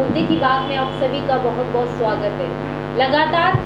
मुद्दे की बात में आप सभी का बहुत बहुत स्वागत है। लगातार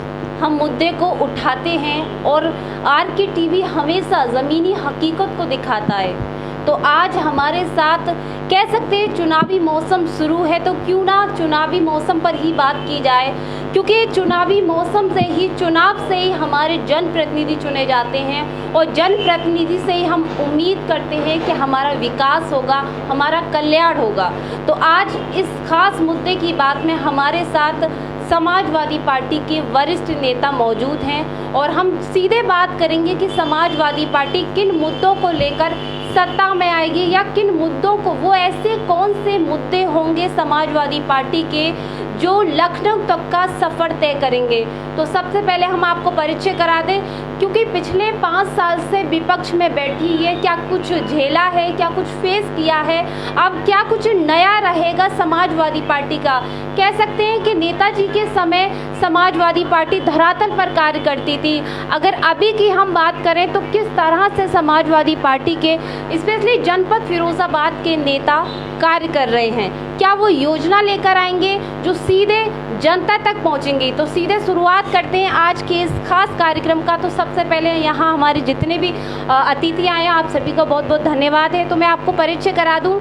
हम मुद्दे को उठाते हैं और आरके टीवी हमेशा ज़मीनी हकीकत को दिखाता है। तो आज हमारे साथ कह सकते हैं चुनावी मौसम शुरू है, तो क्यों ना चुनावी मौसम पर ही बात की जाए, क्योंकि चुनावी मौसम से ही, चुनाव से ही हमारे जनप्रतिनिधि चुने जाते हैं और जनप्रतिनिधि से ही हम उम्मीद करते हैं कि हमारा विकास होगा, हमारा कल्याण होगा। तो आज इस खास मुद्दे की बात में हमारे साथ समाजवादी पार्टी के वरिष्ठ नेता मौजूद हैं और हम सीधे बात करेंगे कि समाजवादी पार्टी किन मुद्दों को लेकर सत्ता में आएगी या किन मुद्दों को, वो ऐसे कौन से मुद्दे होंगे समाजवादी पार्टी के जो लखनऊ तक का सफ़र तय करेंगे। तो सबसे पहले हम आपको परिचय करा दें, क्योंकि पिछले 5 साल से विपक्ष में बैठी है, क्या कुछ झेला है, क्या कुछ फेस किया है, अब क्या कुछ नया रहेगा समाजवादी पार्टी का। कह सकते हैं कि नेताजी के समय समाजवादी पार्टी धरातल पर कार्य करती थी। अगर अभी की हम बात करें तो किस तरह से समाजवादी पार्टी के स्पेशली जनपद फिरोजाबाद के नेता कार्य कर रहे हैं, क्या वो योजना लेकर आएंगे जो सीधे जनता तक पहुंचेंगी। तो सीधे शुरुआत करते हैं आज के इस खास कार्यक्रम का। तो सबसे पहले यहाँ हमारे जितने भी अतिथि आए हैं, आप सभी का बहुत बहुत धन्यवाद है। तो मैं आपको परिचय करा दूँ,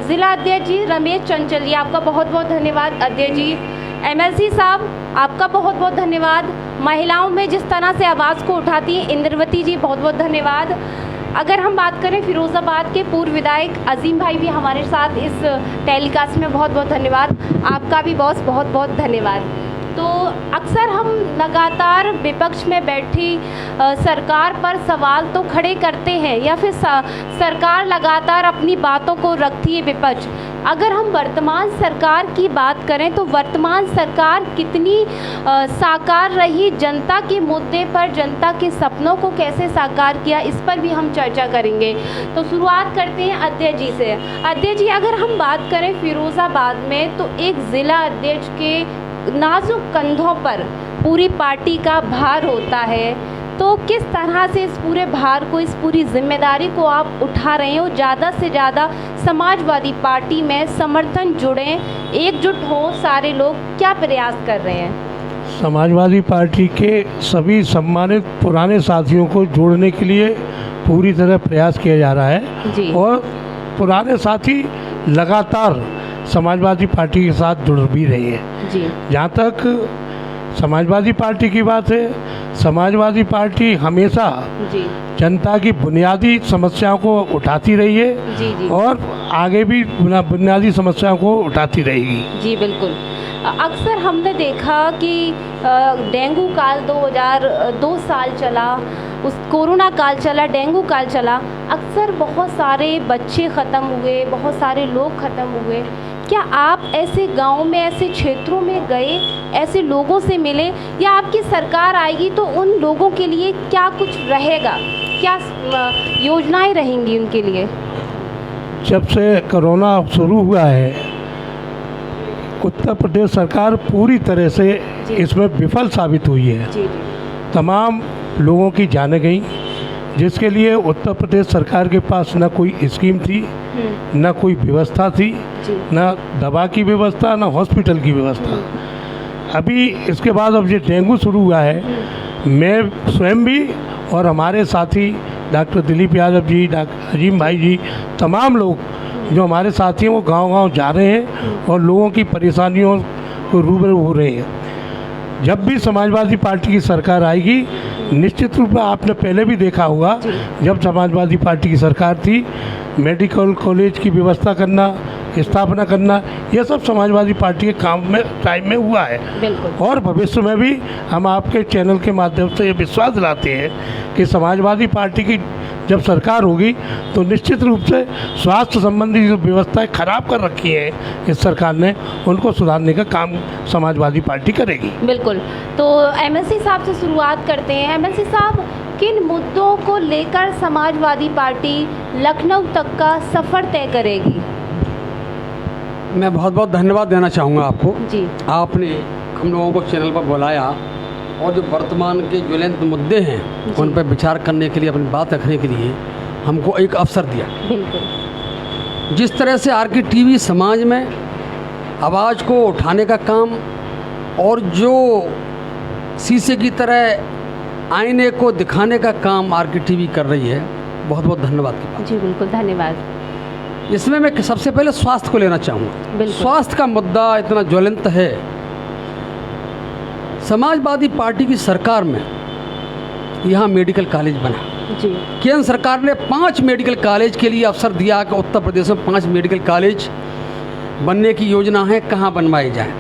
जिला अध्यक्ष जी रमेश चंचल जी, आपका बहुत बहुत धन्यवाद अध्यक्ष जी। MLC साहब, आपका बहुत बहुत धन्यवाद। महिलाओं में जिस तरह से आवाज़ को उठाती है इंद्रवती जी, बहुत बहुत धन्यवाद। अगर हम बात करें फिरोज़ाबाद के पूर्व विधायक अजीम भाई भी हमारे साथ इस टेलीकास्ट में, बहुत बहुत धन्यवाद। आपका भी बॉस बहुत बहुत धन्यवाद। तो अक्सर हम लगातार विपक्ष में बैठी सरकार पर सवाल तो खड़े करते हैं या फिर सरकार लगातार अपनी बातों को रखती है विपक्ष। अगर हम वर्तमान सरकार की बात करें तो वर्तमान सरकार कितनी साकार रही, जनता के मुद्दे पर, जनता के सपनों को कैसे साकार किया, इस पर भी हम चर्चा करेंगे। तो शुरुआत करते हैं अध्यक्ष जी से। अध्यक्ष जी, अगर हम बात करें फिरोज़ाबाद में तो एक ज़िला अध्यक्ष के नाजुक कंधों पर पूरी पार्टी का भार होता है, तो किस तरह से इस पूरे भार को, इस पूरी जिम्मेदारी को आप उठा रहे हो, ज़्यादा से ज़्यादा समाजवादी पार्टी में समर्थन जुड़ें, एकजुट हो सारे लोग, क्या प्रयास कर रहे हैं? समाजवादी पार्टी के सभी सम्मानित पुराने साथियों को जोड़ने के लिए पूरी तरह प्रयास किया जा रहा है जी। और पुराने साथी लगातार समाजवादी पार्टी के साथ जुड़ भी रहे हैं जी। जहाँ तक समाजवादी पार्टी की बात है, समाजवादी पार्टी हमेशा जी जनता की बुनियादी समस्याओं को उठाती रही है जी जी और आगे भी बुनियादी समस्याओं को उठाती रहेगी। जी बिल्कुल। अक्सर हमने देखा कि डेंगू काल 2002 साल चला, उस कोरोना काल चला, डेंगू काल चला, अक्सर बहुत सारे बच्चे ख़त्म हुए, बहुत सारे लोग ख़त्म हुए। क्या आप ऐसे गाँव में, ऐसे क्षेत्रों में गए, ऐसे लोगों से मिले, या आपकी सरकार आएगी तो उन लोगों के लिए क्या कुछ रहेगा, क्या योजनाएं रहेंगी उनके लिए? जब से कोरोना शुरू हुआ है, उत्तर प्रदेश सरकार पूरी तरह से इसमें विफल साबित हुई है। जी जी तमाम लोगों की जानें गई, जिसके लिए उत्तर प्रदेश सरकार के पास न कोई स्कीम थी, न कोई व्यवस्था थी, न दवा की व्यवस्था, न हॉस्पिटल की व्यवस्था। अभी इसके बाद अब ये डेंगू शुरू हुआ है, मैं स्वयं भी और हमारे साथी डॉक्टर दिलीप यादव जी, डॉक्टर अजीम भाई जी, तमाम लोग जो हमारे साथी हैं वो गांव-गांव जा रहे हैं और लोगों की परेशानियों को रूबरू हो रहे हैं। जब भी समाजवादी पार्टी की सरकार आएगी, निश्चित रूप में आपने पहले भी देखा होगा, जब समाजवादी पार्टी की सरकार थी, मेडिकल कॉलेज की व्यवस्था करना, स्थापना करना, ये सब समाजवादी पार्टी के काम में, टाइम में हुआ है। और भविष्य में भी हम आपके चैनल के माध्यम से ये विश्वास दिलाते हैं कि समाजवादी पार्टी की जब सरकार होगी तो निश्चित रूप से स्वास्थ्य संबंधी जो व्यवस्थाएं खराब कर रखी है इस सरकार ने, उनको सुधारने का काम समाजवादी पार्टी करेगी। बिल्कुल। तो MLC साहब से शुरुआत करते हैं। MLC साहब, किन मुद्दों को लेकर समाजवादी पार्टी लखनऊ तक का सफ़र तय करेगी? मैं बहुत बहुत धन्यवाद देना चाहूँगा आपको जी। आपने हम लोगों को चैनल पर बुलाया और जो वर्तमान के ज्वलंत मुद्दे हैं उन पर विचार करने के लिए, अपनी बात रखने के लिए हमको एक अवसर दिया। बिल्कुल। जिस तरह से आरके टीवी समाज में आवाज़ को उठाने का काम और जो शीशे की तरह आईने को दिखाने का काम आरके टीवी कर रही है। बहुत बहुत धन्यवाद की बात। जी बिल्कुल, धन्यवाद। इसमें मैं सबसे पहले स्वास्थ्य को लेना चाहूँगा। बिल्कुल। स्वास्थ्य का मुद्दा इतना ज्वलंत है। समाजवादी पार्टी की सरकार में यहाँ मेडिकल कॉलेज बना। जी। केंद्र सरकार ने 5 मेडिकल कॉलेज के लिए अवसर दिया कि उत्तर प्रदेश में 5 मेडिकल कॉलेज बनने की योजना है, कहाँ बनवाए जाए।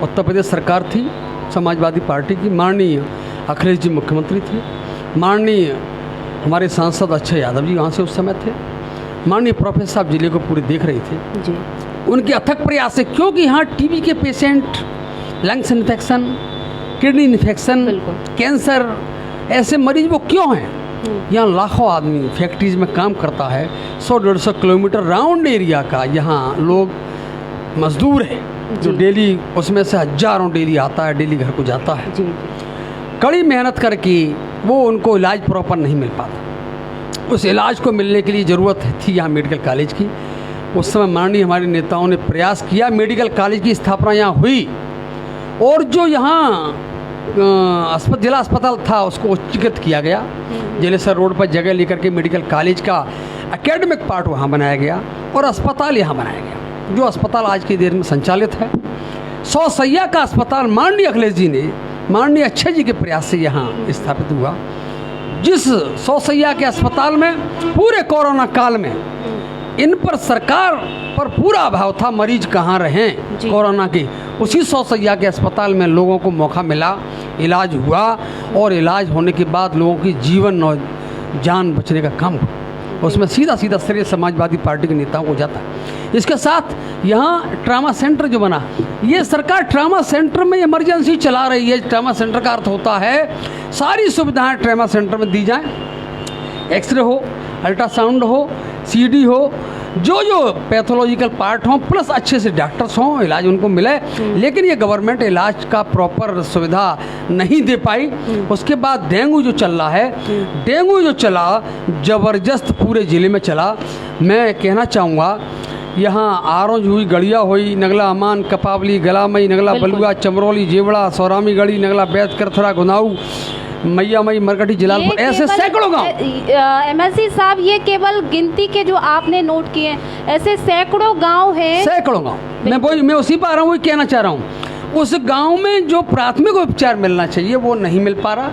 उत्तर प्रदेश सरकार थी समाजवादी पार्टी की, माननीय अखिलेश जी मुख्यमंत्री थे, माननीय हमारे सांसद अक्षय यादव जी वहाँ से उस समय थे, माननीय प्रोफेसर साहब जिले को पूरे देख रहे थे जी। उनके अथक प्रयास से, क्योंकि यहाँ टीबी के patient, lungs infection, kidney infection, cancer, ऐसे मरीज वो क्यों हैं। यहाँ लाखों आदमी फैक्ट्रीज में काम करता है, 100-150 किलोमीटर राउंड एरिया का यहाँ लोग मजदूर है जो डेली, उसमें से हजारों डेली आता है, डेली घर को जाता है। जी। कड़ी मेहनत करके वो उनको इलाज प्रॉपर नहीं मिल पाता। उस इलाज को मिलने के लिए ज़रूरत थी यहाँ मेडिकल कॉलेज की। उस समय माननीय हमारे नेताओं ने प्रयास किया, मेडिकल कॉलेज की स्थापना यहाँ हुई और जो यहाँ जिला अस्पताल था उसको उच्चीकृत किया गया। जलेसर रोड पर जगह लेकर के मेडिकल कॉलेज का एकेडमिक पार्ट वहाँ बनाया गया और अस्पताल यहाँ बनाया गया, जो अस्पताल आज की देर में संचालित है। 100 सैया का अस्पताल माननीय अखिलेश जी ने, माननीय अक्षय जी के प्रयास से यहाँ स्थापित हुआ। जिस 100 सैया के अस्पताल में पूरे कोरोना काल में इन पर सरकार पर पूरा अभाव था, मरीज कहाँ रहें कोरोना के, उसी 100 सैया के अस्पताल में लोगों को मौका मिला, इलाज हुआ और इलाज होने के बाद लोगों की जीवन और जान बचने का काम हुआ। उसमें सीधा सीधा श्रेय समाजवादी पार्टी के नेताओं को जाता है। इसके साथ यहाँ ट्रामा सेंटर जो बना, ये सरकार ट्रामा सेंटर में इमरजेंसी चला रही है। ट्रामा सेंटर का अर्थ होता है सारी सुविधाएं ट्रामा सेंटर में दी जाएं, एक्सरे हो, अल्ट्रासाउंड हो, सीडी हो, जो जो पैथोलॉजिकल पार्ट हों, प्लस अच्छे से डॉक्टर्स हों, इलाज उनको मिले। लेकिन ये गवर्नमेंट इलाज का प्रॉपर सुविधा नहीं दे पाई। उसके बाद डेंगू जो चल रहा है, डेंगू जो चला ज़बरदस्त पूरे ज़िले में चला। मैं कहना चाहूँगा यहाँ आरोज हुई, गड़िया हुई, नगला अमान, कपावली, गलामई, नगला बलुआ, चमरौली, जेवड़ा, सौरामी गढ़ी, नगला बैत, करथरा, गुनाऊ, मैया मई, मरकटी, जलालपुर, ऐसे सैकड़ों गाँव। MLC साहब, ये केवल गिनती के जो आपने नोट किए हैं, ऐसे सैकड़ों गांव हैं। सैकड़ों गाँव। मैं उसी पर आ रहा हूँ, कहना चाह रहा हूँ। उस गांव में जो प्राथमिक उपचार मिलना चाहिए वो नहीं मिल पा रहा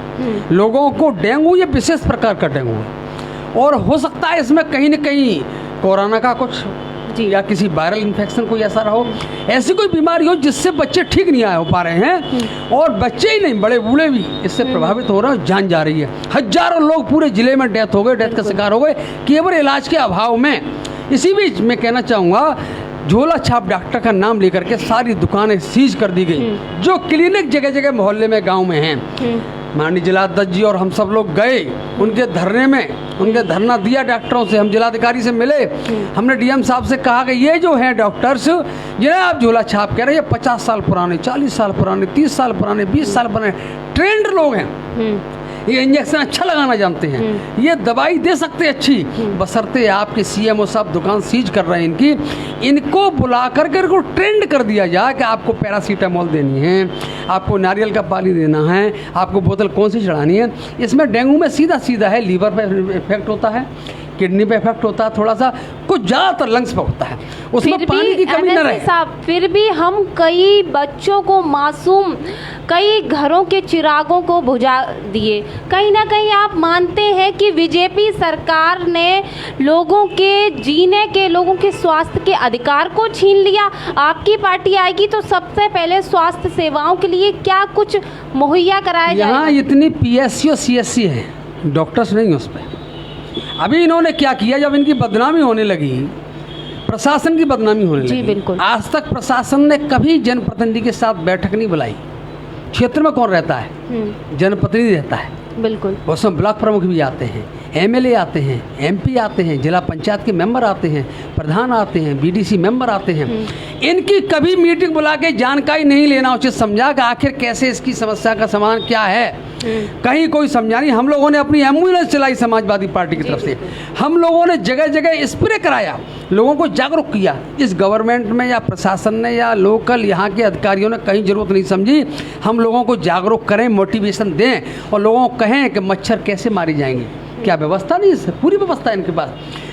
लोगों को। डेंगू ये विशेष प्रकार का डेंगू है और हो सकता है इसमें कहीं न कहीं कोरोना का कुछ या किसी वायरल इन्फेक्शन कोई ऐसा रहो, ऐसी कोई बीमारी हो जिससे बच्चे ठीक नहीं हो पा रहे हैं। और बच्चे ही नहीं, बड़े बूढ़े भी इससे प्रभावित हो रहे हैं, जान जा रही है। हजारों लोग पूरे जिले में डेथ हो गए, डेथ का शिकार हो गए केवल इलाज के अभाव में। इसी बीच मैं कहना चाहूँगा, झोला छाप डॉक्टर का नाम लेकर के सारी दुकानें सीज कर दी गई, जो क्लिनिक जगह जगह मोहल्ले में, गाँव में हैं। माननीय जिलाध्यक्ष जी और हम सब लोग गए उनके धरने में, उनके धरना दिया डॉक्टरों से। हम जिलाधिकारी से मिले, हमने डीएम साहब से कहा कि ये जो हैं डॉक्टर्स जिन्हें आप झोला छाप कह रहे हैं, 50 साल पुराने, 40 साल पुराने, 30 साल पुराने, 20 साल पुराने ट्रेंड लोग हैं। ये इंजेक्शन अच्छा लगाना जानते हैं, ये दवाई दे सकते हैं अच्छी, बशर्ते आपके CMO साहब दुकान सीज कर रहे हैं इनको बुला करके इनको ट्रेंड कर दिया जाए कि आपको पैरासीटामोल देनी है, आपको नारियल का पानी देना है, आपको बोतल कौन सी चढ़ानी है। इसमें डेंगू में सीधा सीधा है, लीवर पे इफेक्ट होता है, किडनी पे इफेक्ट होता है, थोड़ा सा कुछ ज़्यादातर लंग्स पे होता है, उसमें पानी की कमी न रहे। फिर भी हम कई बच्चों को, मासूम कई घरों के चिरागों को बुझा दिए। कहीं ना कहीं आप मानते हैं कि बीजेपी सरकार ने लोगों के जीने के, लोगों के स्वास्थ्य के अधिकार को छीन लिया। आपकी पार्टी आएगी तो सबसे पहले स्वास्थ्य सेवाओं के लिए क्या कुछ मुहैया कराया जाएगा? यहाँ इतनी PSC और CSC है, डॉक्टर्स नहीं उस पर। अभी इन्होंने क्या किया, जब इनकी बदनामी होने लगी, प्रशासन की बदनामी होने लगी, बिल्कुल। आज तक प्रशासन ने कभी जनप्रतिनिधि के साथ बैठक नहीं बुलाई। क्षेत्र में कौन रहता है? जनप्रतिनिधि रहता है, बिल्कुल। उसमें ब्लॉक प्रमुख भी आते हैं, एमएलए आते हैं, एमपी आते हैं, जिला पंचायत के मेंबर आते हैं, प्रधान आते हैं, बीडीसी मेंबर आते हैं। इनकी कभी मीटिंग बुला के जानकारी नहीं लेना उचित समझा कि आखिर कैसे इसकी समस्या का समाधान क्या है। कहीं कोई समझा नहीं। हम लोगों ने अपनी एम्बुलेंस चलाई समाजवादी पार्टी की तरफ से, हम लोगों ने जगह जगह स्प्रे कराया, लोगों को जागरूक किया। इस गवर्नमेंट में या प्रशासन ने या लोकल यहाँ के अधिकारियों ने कहीं ज़रूरत नहीं समझी। हम लोगों को जागरूक करें, मोटिवेशन दें और लोगों को कहें कि मच्छर कैसे मारी जाएंगे। क्या व्यवस्था नहीं है? पूरी व्यवस्था है इनके पास।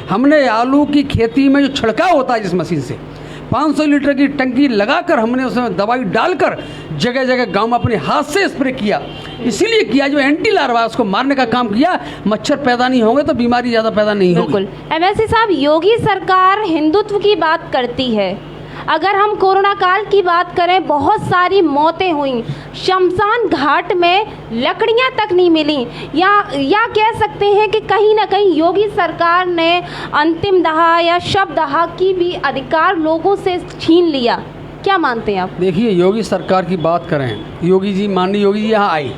हमने आलू की खेती में जो छिड़काव होता है जिस मशीन से 500 लीटर की टंकी लगाकर हमने उसमें दवाई डालकर जगह जगह गांव में अपने हाथ से स्प्रे किया। इसीलिए किया जो एंटी लार्वा उसको मारने का काम किया। मच्छर पैदा नहीं होंगे तो बीमारी ज़्यादा पैदा नहीं होगी। बिल्कुल। एमएलसी साहब, योगी सरकार हिंदुत्व की बात करती है। अगर हम कोरोना काल की बात करें, बहुत सारी मौतें हुई, शमशान घाट में लकड़ियां तक नहीं मिली, या कह सकते हैं कि कहीं ना कहीं योगी सरकार ने अंतिम दहा या शव दहा की भी अधिकार लोगों से छीन लिया। क्या मानते हैं आप? देखिए, योगी सरकार की बात करें, योगी जी, माननीय योगी जी यहाँ आई,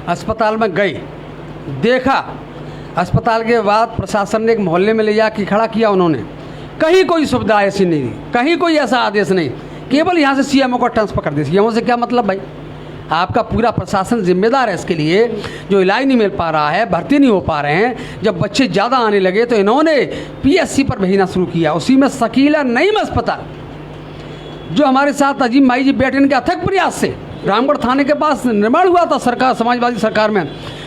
अस्पताल में गए, देखा, अस्पताल के बाद प्रशासन ने एक मोहल्ले में ले जाकर खड़ा किया। उन्होंने कहीं कोई सुविधा ऐसी नहीं दी, कहीं कोई ऐसा आदेश नहीं, केवल यहाँ से सीएमओ को ट्रांसफर कर दिया। सीएमओ से क्या मतलब भाई? आपका पूरा प्रशासन जिम्मेदार है इसके लिए। जो इलाज नहीं मिल पा रहा है, भर्ती नहीं हो पा रहे हैं, जब बच्चे ज़्यादा आने लगे तो इन्होंने पीएससी पर भेजना शुरू किया। उसी में शकीला नईम अस्पताल, जो हमारे साथ अजीम भाई जी बैठे, इनके अथक प्रयास से रामगढ़ थाने के पास निर्माण हुआ था सरकार, समाजवादी सरकार में,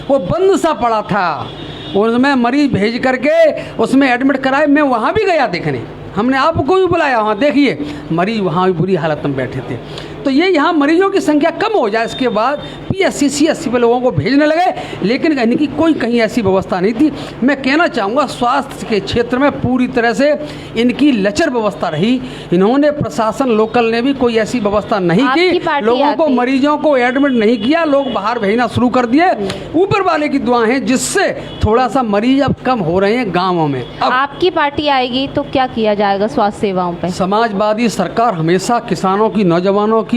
वो बंद सा पड़ा था। उसमें मरीज भेज करके उसमें एडमिट कराए। मैं वहाँ भी गया देखने, हमने आपको भी बुलाया वहाँ, देखिए मरीज वहाँ भी बुरी हालत में बैठे थे। तो ये यहाँ मरीजों की संख्या कम हो जाए, इसके बाद पीएससी सीएससी पे लोगों को भेजने लगे, लेकिन इनकी कोई कहीं ऐसी व्यवस्था नहीं थी। मैं कहना चाहूँगा स्वास्थ्य के क्षेत्र में पूरी तरह से इनकी लचर व्यवस्था रही। इन्होंने प्रशासन लोकल ने भी कोई ऐसी व्यवस्था नहीं की, लोगों को, मरीजों को एडमिट नहीं किया, लोग बाहर भेजना शुरू कर दिए। ऊपर वाले की दुआ है जिससे थोड़ा सा मरीज अब कम हो रहे हैं गाँवों में। अब आपकी पार्टी आएगी तो क्या किया जाएगा स्वास्थ्य सेवाओं पे? समाजवादी सरकार हमेशा किसानों की, नौजवानों की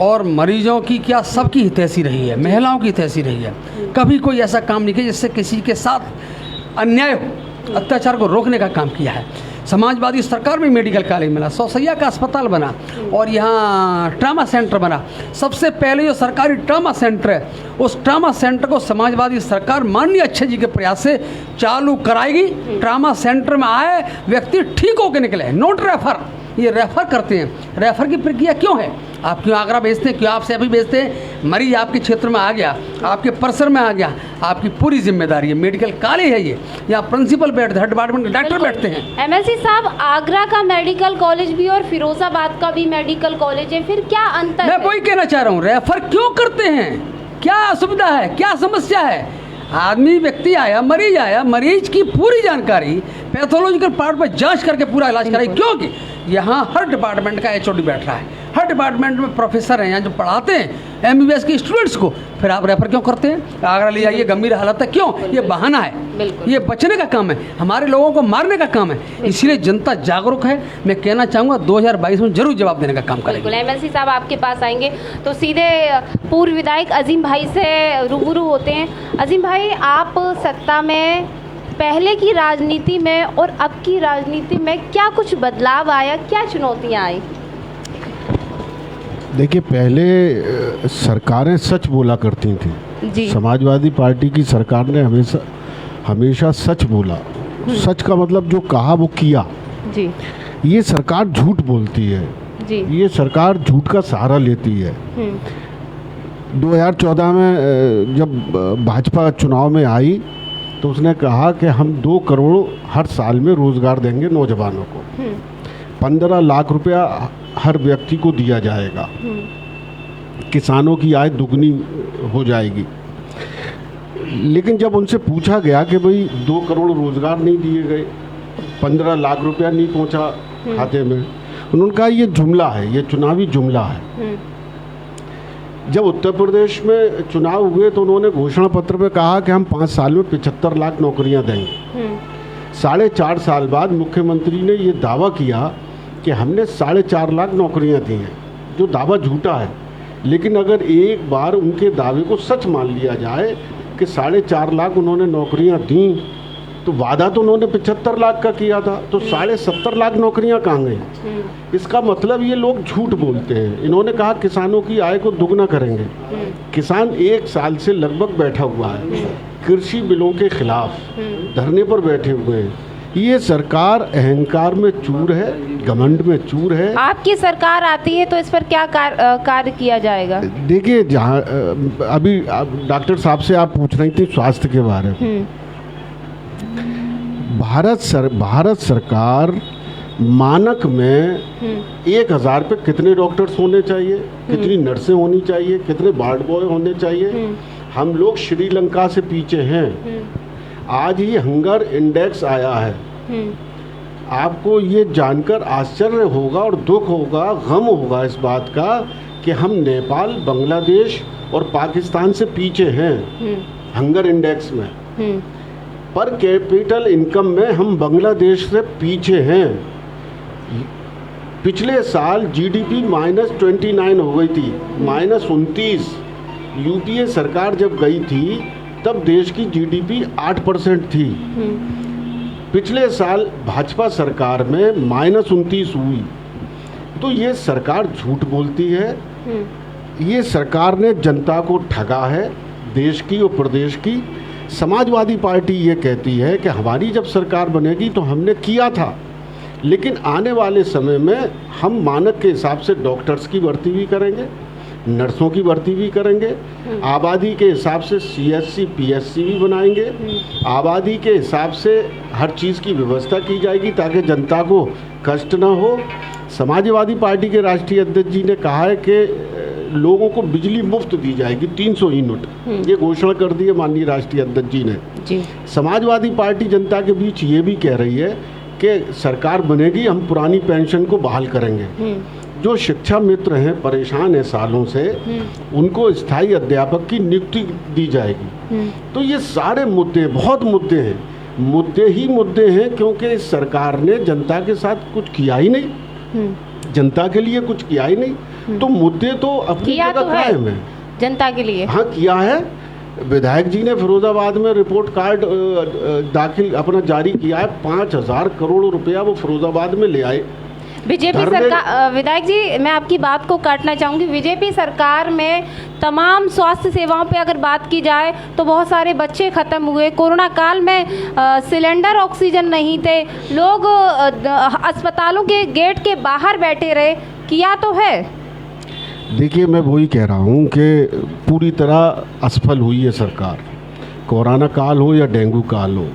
और मरीजों की, क्या सबकी हितैषी रही है, महिलाओं की हितैषी रही है। कभी कोई ऐसा काम नहीं किया जिससे किसी के साथ अन्याय हो, अत्याचार को रोकने का काम किया है। समाजवादी सरकार में मेडिकल कॉलेज मिला, 100 शैय्या का अस्पताल बना और यहाँ ट्रामा सेंटर बना। सबसे पहले जो सरकारी ट्रामा सेंटर है, उस ट्रामा सेंटर को समाजवादी सरकार माननीय अच्छे जी के प्रयास से चालू कराएगी। ट्रामा सेंटर में आए व्यक्ति ठीक होकर निकले, नोट रेफर, ये रेफ़र करते हैं। रेफ़र की प्रक्रिया क्यों है? आप क्यों आगरा भेजते हैं, क्यों आप सभी भेजते हैं? मरीज आपके क्षेत्र में आ गया, आपके परिसर में आ गया, आपकी पूरी जिम्मेदारी है। मेडिकल कॉलेज है ये, यहाँ प्रिंसिपल बैठते हैं, डिपार्टमेंट के डॉक्टर बैठते हैं। एमएलसी साहब, आगरा का मेडिकल कॉलेज भी और फिरोजाबाद का भी मेडिकल कॉलेज है, फिर क्या अंतर है? मैं वही कहना चाह रहा हूँ, रेफ़र क्यों करते हैं? क्या असुविधा है, क्या समस्या है? आदमी, व्यक्ति आया, मरीज की पूरी जानकारी पैथोलॉजिकल पार्ट पर जांच करके पूरा इलाज कराई। क्योंकि यहाँ हर डिपार्टमेंट का एचओडी बैठ रहा है, हर डिपार्टमेंट में प्रोफेसर हैं यहाँ जो पढ़ाते हैं एमबीबीएस के स्टूडेंट्स को। फिर आप रेफर क्यों करते हैं? आगरा ले जाइए, गंभीर हालत है, क्यों? ये बहाना है, ये बचने का काम है, हमारे लोगों को मारने का काम है। इसलिए जनता जागरूक है। मैं कहना चाहूँगा 2022 में जरूर जवाब देने का काम करेंगे। बिल्कुल। एमएलसी साहब आपके पास आएंगे तो सीधे पूर्व विधायक अजीम भाई से रूबरू होते हैं। अजीम भाई, आप सत्ता में पहले की राजनीति में और अब की राजनीति में क्या कुछ बदलाव आया, क्या चुनौतियाँ आई? देखिए, पहले सरकारें सच बोला करती थी जी। समाजवादी पार्टी की सरकार ने हमेशा सच बोला। सच का मतलब जो कहा वो किया जी। ये सरकार झूठ बोलती है जी। ये सरकार झूठ का सहारा लेती है। 2014 में जब भाजपा चुनाव में आई तो उसने कहा कि हम 2 करोड़ हर साल में रोज़गार देंगे नौजवानों को, 15 लाख रुपया हर व्यक्ति को दिया जाएगा, किसानों की आय दुगनी हो जाएगी। लेकिन जब उनसे पूछा गया कि भाई 2 करोड़ रोज़गार नहीं दिए गए, 15 लाख रुपया नहीं पहुंचा खाते में, उन्होंने कहा ये जुमला है, ये चुनावी जुमला है। जब उत्तर प्रदेश में चुनाव हुए तो उन्होंने घोषणा पत्र में कहा कि हम 5 साल में 75 लाख नौकरियां देंगे। 4.5 साल बाद मुख्यमंत्री ने ये दावा किया कि हमने 4.5 लाख नौकरियां दी हैं, जो दावा झूठा है। लेकिन अगर एक बार उनके दावे को सच मान लिया जाए कि कि 4.5 लाख उन्होंने नौकरियां दी, तो वादा तो उन्होंने 75 लाख का किया था, तो 70.5 लाख नौकरियां कहाँ गई? इसका मतलब ये लोग झूठ बोलते हैं। इन्होंने कहा किसानों की आय को दुगना करेंगे। किसान 1 साल से लगभग बैठा हुआ है, कृषि बिलों के खिलाफ धरने पर बैठे हुए हैं। ये सरकार अहंकार में चूर है, घमंड में चूर है। आपकी सरकार आती है तो इस पर क्या कार्य किया जाएगा? देखिए, जहाँ अभी डॉक्टर साहब से आप पूछ रही थी स्वास्थ्य के बारे में, भारत सरकार मानक में 1000 पे कितने डॉक्टर्स होने चाहिए, कितनी नर्सें होनी चाहिए, कितने वार्ड बॉय होने चाहिए, हम लोग श्रीलंका से पीछे हैं। आज ही हंगर इंडेक्स आया है, आपको ये जानकर आश्चर्य होगा और दुख होगा, गम होगा इस बात का कि हम नेपाल, बांग्लादेश और पाकिस्तान से पीछे हैं हंगर इंडेक्स में। पर कैपिटल इनकम में हम बांग्लादेश से पीछे हैं। पिछले साल जीडीपी -29 हो गई थी, -29। यूपीए सरकार जब गई थी तब देश की जीडीपी 8% थी। पिछले साल भाजपा सरकार में -29 हुई। तो ये सरकार झूठ बोलती है। ये सरकार ने जनता को ठगा है, देश की और प्रदेश की। समाजवादी पार्टी ये कहती है कि हमारी जब सरकार बनेगी तो हमने किया था, लेकिन आने वाले समय में हम मानक के हिसाब से डॉक्टर्स की भर्ती भी करेंगे, नर्सों की भर्ती भी करेंगे, आबादी के हिसाब से सीएससी पीएससी भी बनाएंगे, आबादी के हिसाब से हर चीज़ की व्यवस्था की जाएगी ताकि जनता को कष्ट ना हो। समाजवादी पार्टी के राष्ट्रीय अध्यक्ष जी ने कहा है कि लोगों को बिजली मुफ्त दी जाएगी, 300 यूनिट, ये घोषणा कर दी है माननीय राष्ट्रीय अध्यक्ष जी ने। समाजवादी पार्टी जनता के बीच ये भी कह रही है कि सरकार बनेगी, हम पुरानी पेंशन को बहाल करेंगे। जो शिक्षा मित्र हैं, परेशान हैं सालों से, उनको स्थायी अध्यापक की नियुक्ति दी जाएगी। तो ये सारे मुद्दे, बहुत मुद्दे हैं, मुद्दे ही मुद्दे हैं, क्योंकि इस सरकार ने जनता के साथ कुछ किया ही नहीं, जनता के लिए कुछ किया ही नहीं। तो मुद्दे तो अपनी जगह कायम है जनता के लिए। हाँ, किया है। विधायक जी ने फिरोजाबाद में रिपोर्ट कार्ड दाखिल अपना जारी किया है, 5000 करोड़ रुपया वो फिरोजाबाद में ले आए। बीजेपी सरकार, विधायक जी मैं आपकी बात को काटना चाहूँगी, बीजेपी सरकार में तमाम स्वास्थ्य सेवाओं पे अगर बात की जाए तो बहुत सारे बच्चे ख़त्म हुए। कोरोना काल में सिलेंडर, ऑक्सीजन नहीं थे, लोग अस्पतालों के गेट के बाहर बैठे रहे। किया तो है। देखिए, मैं वही कह रहा हूँ कि पूरी तरह असफल हुई है सरकार। कोरोना काल हो या डेंगू काल हो,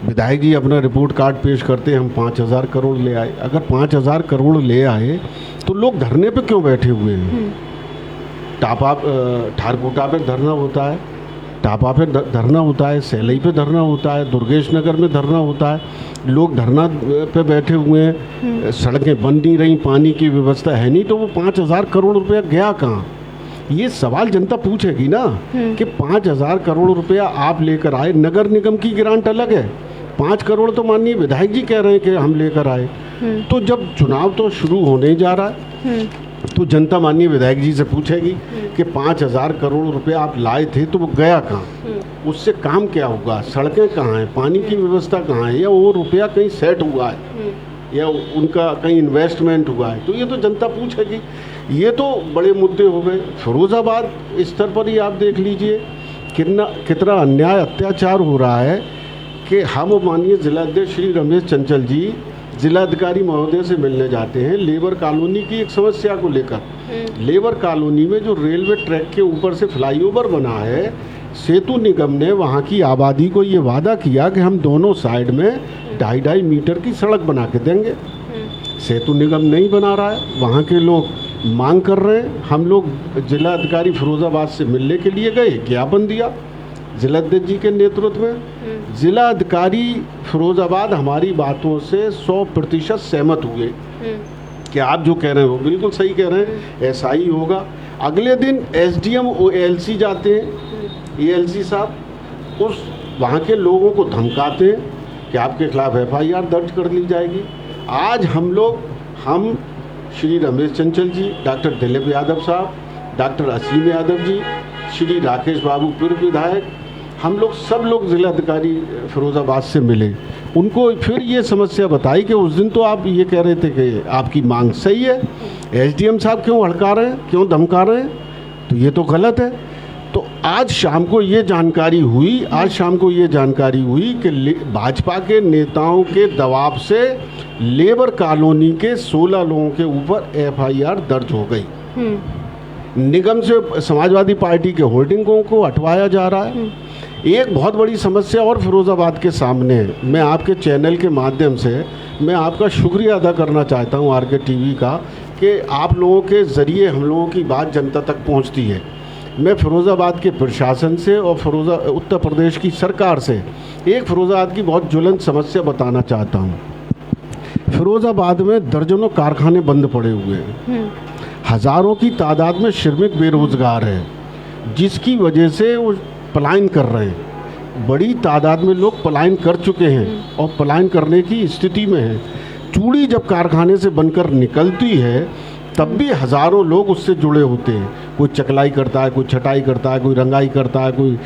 विधायक जी अपना रिपोर्ट कार्ड पेश करते हैं, हम 5000 करोड़ ले आए। अगर 5000 करोड़ ले आए तो लोग धरने पे क्यों बैठे हुए हैं? टापा, ठारकोटा पे धरना होता है, टापा पे धरना होता है, सैलई पे धरना होता है, दुर्गेश नगर में धरना होता है, लोग धरना पे बैठे हुए हैं। सड़कें बन नहीं रही, पानी की व्यवस्था है नहीं, तो वो 5000 करोड़ रुपया गया कहाँ? ये सवाल जनता पूछेगी ना कि 5000 करोड़ रुपया आप लेकर आए, नगर निगम की ग्रांट अलग है, 5 करोड़ तो माननीय विधायक जी कह रहे हैं कि हम लेकर आए। तो जब चुनाव तो शुरू होने जा रहा है तो जनता माननीय विधायक जी से पूछेगी कि 5000 करोड़ रुपया आप लाए थे तो वो गया कहाँ, उससे काम क्या होगा, सड़कें कहाँ हैं, पानी की व्यवस्था कहाँ है, या वो रुपया कहीं सेट हुआ है या उनका कहीं इन्वेस्टमेंट हुआ है। तो ये तो जनता पूछेगी। ये तो बड़े मुद्दे हो गए। फिरोजाबाद स्तर पर ही आप देख लीजिए कितना अन्याय अत्याचार हो रहा है कि हम माननीय जिलाध्यक्ष श्री रमेश चंचल जी जिलाधिकारी महोदय से मिलने जाते हैं लेबर कॉलोनी की एक समस्या को लेकर। लेबर कॉलोनी में जो रेलवे ट्रैक के ऊपर से फ्लाईओवर बना है, सेतु निगम ने वहाँ की आबादी को ये वादा किया कि हम दोनों साइड में 2.5 मीटर की सड़क बना के देंगे। सेतु निगम नहीं बना रहा है, वहाँ के लोग मांग कर रहे हैं। हम लोग जिला अधिकारी फिरोजाबाद से मिलने के लिए गए, ज्ञापन दिया जिलाध्यक्ष जी के नेतृत्व में। जिला अधिकारी फिरोजाबाद हमारी बातों से 100% सहमत हुए कि आप जो कह रहे हैं वो बिल्कुल सही कह रहे हैं, ऐसा ही होगा। अगले दिन एसडीएम ओएलसी जाते हैं, एएलसी साहब उस वहाँ के लोगों को धमकाते हैं कि आपके खिलाफ एफआईआर दर्ज कर ली जाएगी। आज हम श्री रमेश चंचल जी, डॉक्टर दिलीप यादव साहब, डॉक्टर असीम यादव जी, श्री राकेश बाबू पूर्व विधायक, हम लोग सब लोग जिलाधिकारी फिरोज़ाबाद से मिले, उनको फिर ये समस्या बताई कि उस दिन तो आप ये कह रहे थे कि आपकी मांग सही है, एसडीएम साहब क्यों हड़का रहे हैं, क्यों धमका रहे हैं, तो ये तो गलत है। तो आज शाम को ये जानकारी हुई कि भाजपा के नेताओं के दबाव से लेबर कॉलोनी के 16 लोगों के ऊपर एफआईआर दर्ज हो गई। निगम से समाजवादी पार्टी के होर्डिंगों को हटवाया जा रहा है। एक बहुत बड़ी समस्या और फिरोज़ाबाद के सामने है। मैं आपके चैनल के माध्यम से मैं आपका शुक्रिया अदा करना चाहता हूं आरके टीवी का, कि आप लोगों के ज़रिए हम लोगों की बात जनता तक पहुंचती है। मैं फिरोज़ाबाद के प्रशासन से और उत्तर प्रदेश की सरकार से एक फिरोज़ाबाद की बहुत ज्वलंत समस्या बताना चाहता हूं। फिरोज़ाबाद में दर्जनों कारखाने बंद पड़े हुए हैं, हज़ारों की तादाद में श्रमिक बेरोज़गार हैं, जिसकी वजह से वो पलायन कर रहे हैं। बड़ी तादाद में लोग पलायन कर चुके हैं और पलायन करने की स्थिति में हैं। चूड़ी जब कारखाने से बनकर निकलती है तब भी हज़ारों लोग उससे जुड़े होते हैं। कोई चकलाई करता है, कोई छटाई करता है, कोई रंगाई करता है, कोई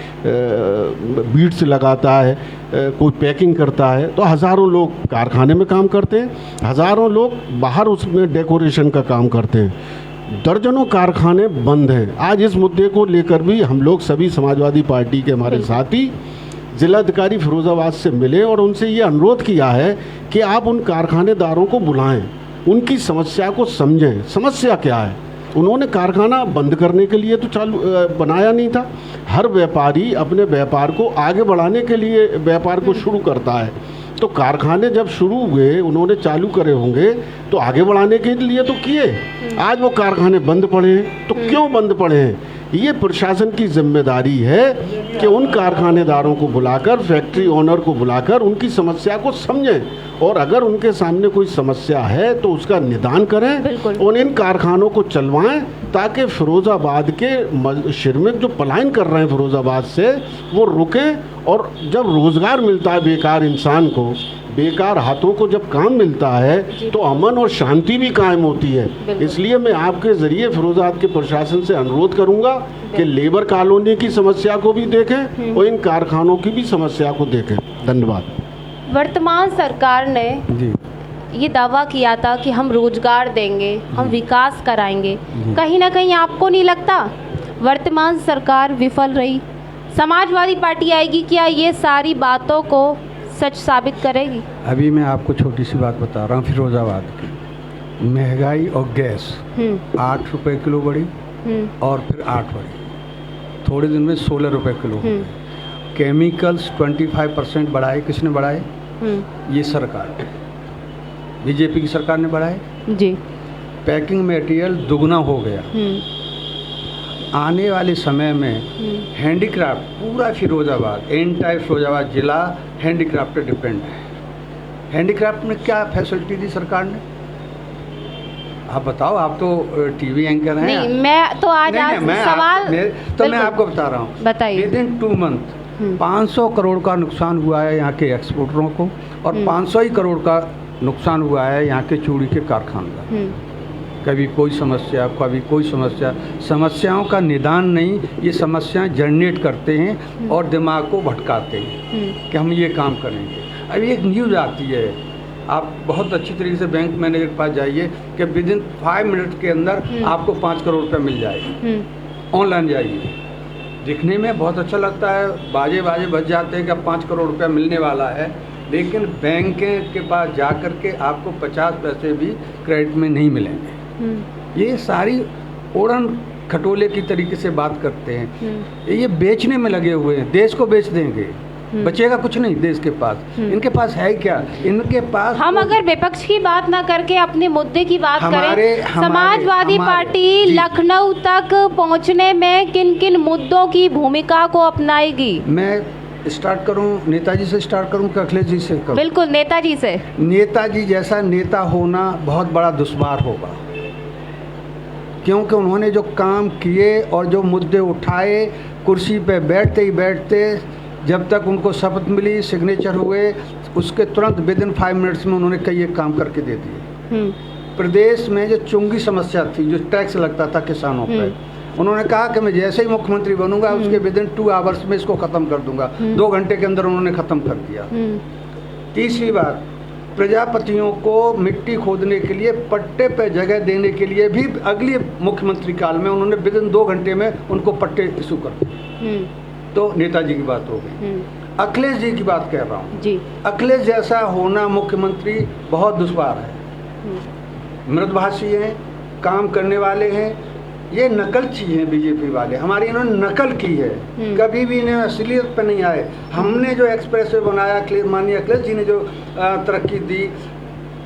बीड्स लगाता है, कोई पैकिंग करता है। तो हज़ारों लोग कारखाने में काम करते हैं, हज़ारों लोग बाहर उसमें डेकोरेशन का काम करते हैं। दर्जनों कारखाने बंद हैं। आज इस मुद्दे को लेकर भी हम लोग सभी समाजवादी पार्टी के हमारे साथी जिलाधिकारी फिरोज़ाबाद से मिले और उनसे ये अनुरोध किया है कि आप उन कारखानेदारों को बुलाएं, उनकी समस्या को समझें। समस्या क्या है? उन्होंने कारखाना बंद करने के लिए तो बनाया नहीं था। हर व्यापारी अपने व्यापार को आगे बढ़ाने के लिए व्यापार को शुरू करता है। तो कारखाने जब शुरू हुए, उन्होंने चालू करे होंगे तो आगे बढ़ाने के लिए तो किए। आज वो कारखाने बंद पड़े हैं, तो क्यों बंद पड़े हैं? ये प्रशासन की जिम्मेदारी है कि उन कारखानेदारों को बुलाकर, फैक्ट्री ओनर को बुलाकर उनकी समस्या को समझें और अगर उनके सामने कोई समस्या है तो उसका निदान करें और इन कारखानों को चलवाएं, ताकि फिरोज़ाबाद के श्रमिक जो पलायन कर रहे हैं फिरोज़ाबाद से वो रुकें। और जब रोज़गार मिलता है बेकार इंसान को, बेकार हाथों को जब काम मिलता है तो अमन और शांति भी कायम होती है। इसलिए मैं आपके ज़रिए फिरोज़ाबाद के प्रशासन से अनुरोध करूंगा कि लेबर कॉलोनी की समस्या को भी देखें और इन कारखानों की भी समस्या को देखें। धन्यवाद। वर्तमान सरकार ने ये दावा किया था कि हम रोजगार देंगे, हम विकास कराएंगे। कहीं ना कहीं आपको नहीं लगता वर्तमान सरकार विफल रही? समाजवादी पार्टी आएगी, क्या ये सारी बातों को सच साबित करेगी? अभी मैं आपको छोटी सी बात बता रहा हूँ। फिरोज़ाबाद की महंगाई और गैस 8 रुपये किलो बढ़ी और फिर 8 बढ़ी, थोड़े दिन में 16 रुपये किलो। केमिकल्स 25% बढ़ाए। किसने बढ़ाए? ये सरकार, बीजेपी की सरकार ने बढ़ाए जी। पैकिंग मटेरियल दुगना हो गया। आने वाले समय में हैंडीक्राफ्ट, पूरा फिरोज़ाबाद, एंटायर फिरोज़ाबाद जिला हैंडीक्राफ्ट पे डिपेंड है। हैंडीक्राफ्ट में क्या फैसिलिटी दी सरकार ने? आप बताओ, आप तो टीवी एंकर हैं। नहीं, मैं तो आज सवाल मैं आपको बता रहा हूँ। बताइए। विद इन 2 मंथ 500 करोड़ का नुकसान हुआ है यहाँ के एक्सपोर्टरों को और 500 ही करोड़ का नुकसान हुआ है यहाँ के चूड़ी के कारखानों का। कभी कोई समस्या, कभी कोई समस्या। समस्याओं का निदान नहीं, ये समस्याएं जनरेट करते हैं और दिमाग को भटकाते हैं कि हम ये काम करेंगे। अभी एक न्यूज़ आती है, आप बहुत अच्छी तरीके से बैंक मैनेजर के पास जाइए कि विद इन 5 मिनट के अंदर आपको 5 करोड़ रुपये मिल जाएगा। ऑनलाइन जाइए, दिखने में बहुत अच्छा लगता है, बाजे बज जाते हैं कि अब 5 करोड़ रुपया मिलने वाला है, लेकिन बैंक के पास जा कर के आपको 50 पैसे भी क्रेडिट में नहीं मिलेंगे। ये सारी ओढ़न खटोले की तरीके से बात करते हैं। ये बेचने में लगे हुए हैं, देश को बेच देंगे, बचेगा कुछ नहीं देश के पास। इनके पास है क्या? इनके पास हम अगर विपक्ष की बात ना करके अपने मुद्दे की बात करें, समाजवादी पार्टी लखनऊ तक पहुंचने में किन किन मुद्दों की भूमिका को अपनाएगी? मैं स्टार्ट करूं, नेताजी से स्टार्ट करूं कि अखिलेश जी से करूं? बिल्कुल नेताजी से। नेताजी जैसा नेता होना बहुत बड़ा दुश्वार होगा, क्योंकि उन्होंने जो काम किए और जो मुद्दे उठाए, कुर्सी पे बैठते ही बैठते जब तक उनको शपथ मिली, सिग्नेचर हुए, उसके तुरंत विद इन 5 मिनट्स में उन्होंने कई एक काम करके दे दिए। प्रदेश में जो चुंगी समस्या थी, जो टैक्स लगता था किसानों पर, उन्होंने कहा कि मैं जैसे ही मुख्यमंत्री बनूंगा उसके विदिन 2 आवर्स में इसको ख़त्म कर दूंगा। 2 घंटे के अंदर उन्होंने ख़त्म कर दिया। तीसरी बात, प्रजापतियों को मिट्टी खोदने के लिए पट्टे पे जगह देने के लिए भी अगले मुख्यमंत्री काल में उन्होंने विदिन 2 घंटे में उनको पट्टे इशू कर दिए। तो नेताजी की बात हो गई। अखिलेश जी की बात कह रहा हूँ जी। अखिलेश जैसा होना मुख्यमंत्री बहुत दुश्वार है। मृदभाषी हैं, काम करने वाले हैं, ये नकलची हैं बीजेपी वाले, हमारी इन्होंने नकल की है, कभी भी इन्हें असलियत पे नहीं आए। हमने जो एक्सप्रेसवे बनाया, माननीय अखिलेश जी ने जो तरक्की दी,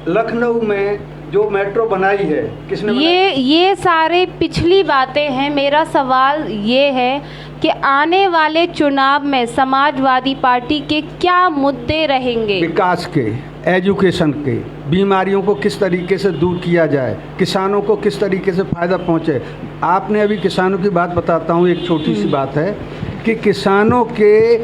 लखनऊ में जो मेट्रो बनाई है किसने ये सारे पिछली बातें हैं। मेरा सवाल ये है कि आने वाले चुनाव में समाजवादी पार्टी के क्या मुद्दे रहेंगे? विकास के, एजुकेशन के, बीमारियों को किस तरीके से दूर किया जाए, किसानों को किस तरीके से फ़ायदा पहुंचे। आपने अभी किसानों की बात बताता हूं, एक छोटी सी बात है कि किसानों के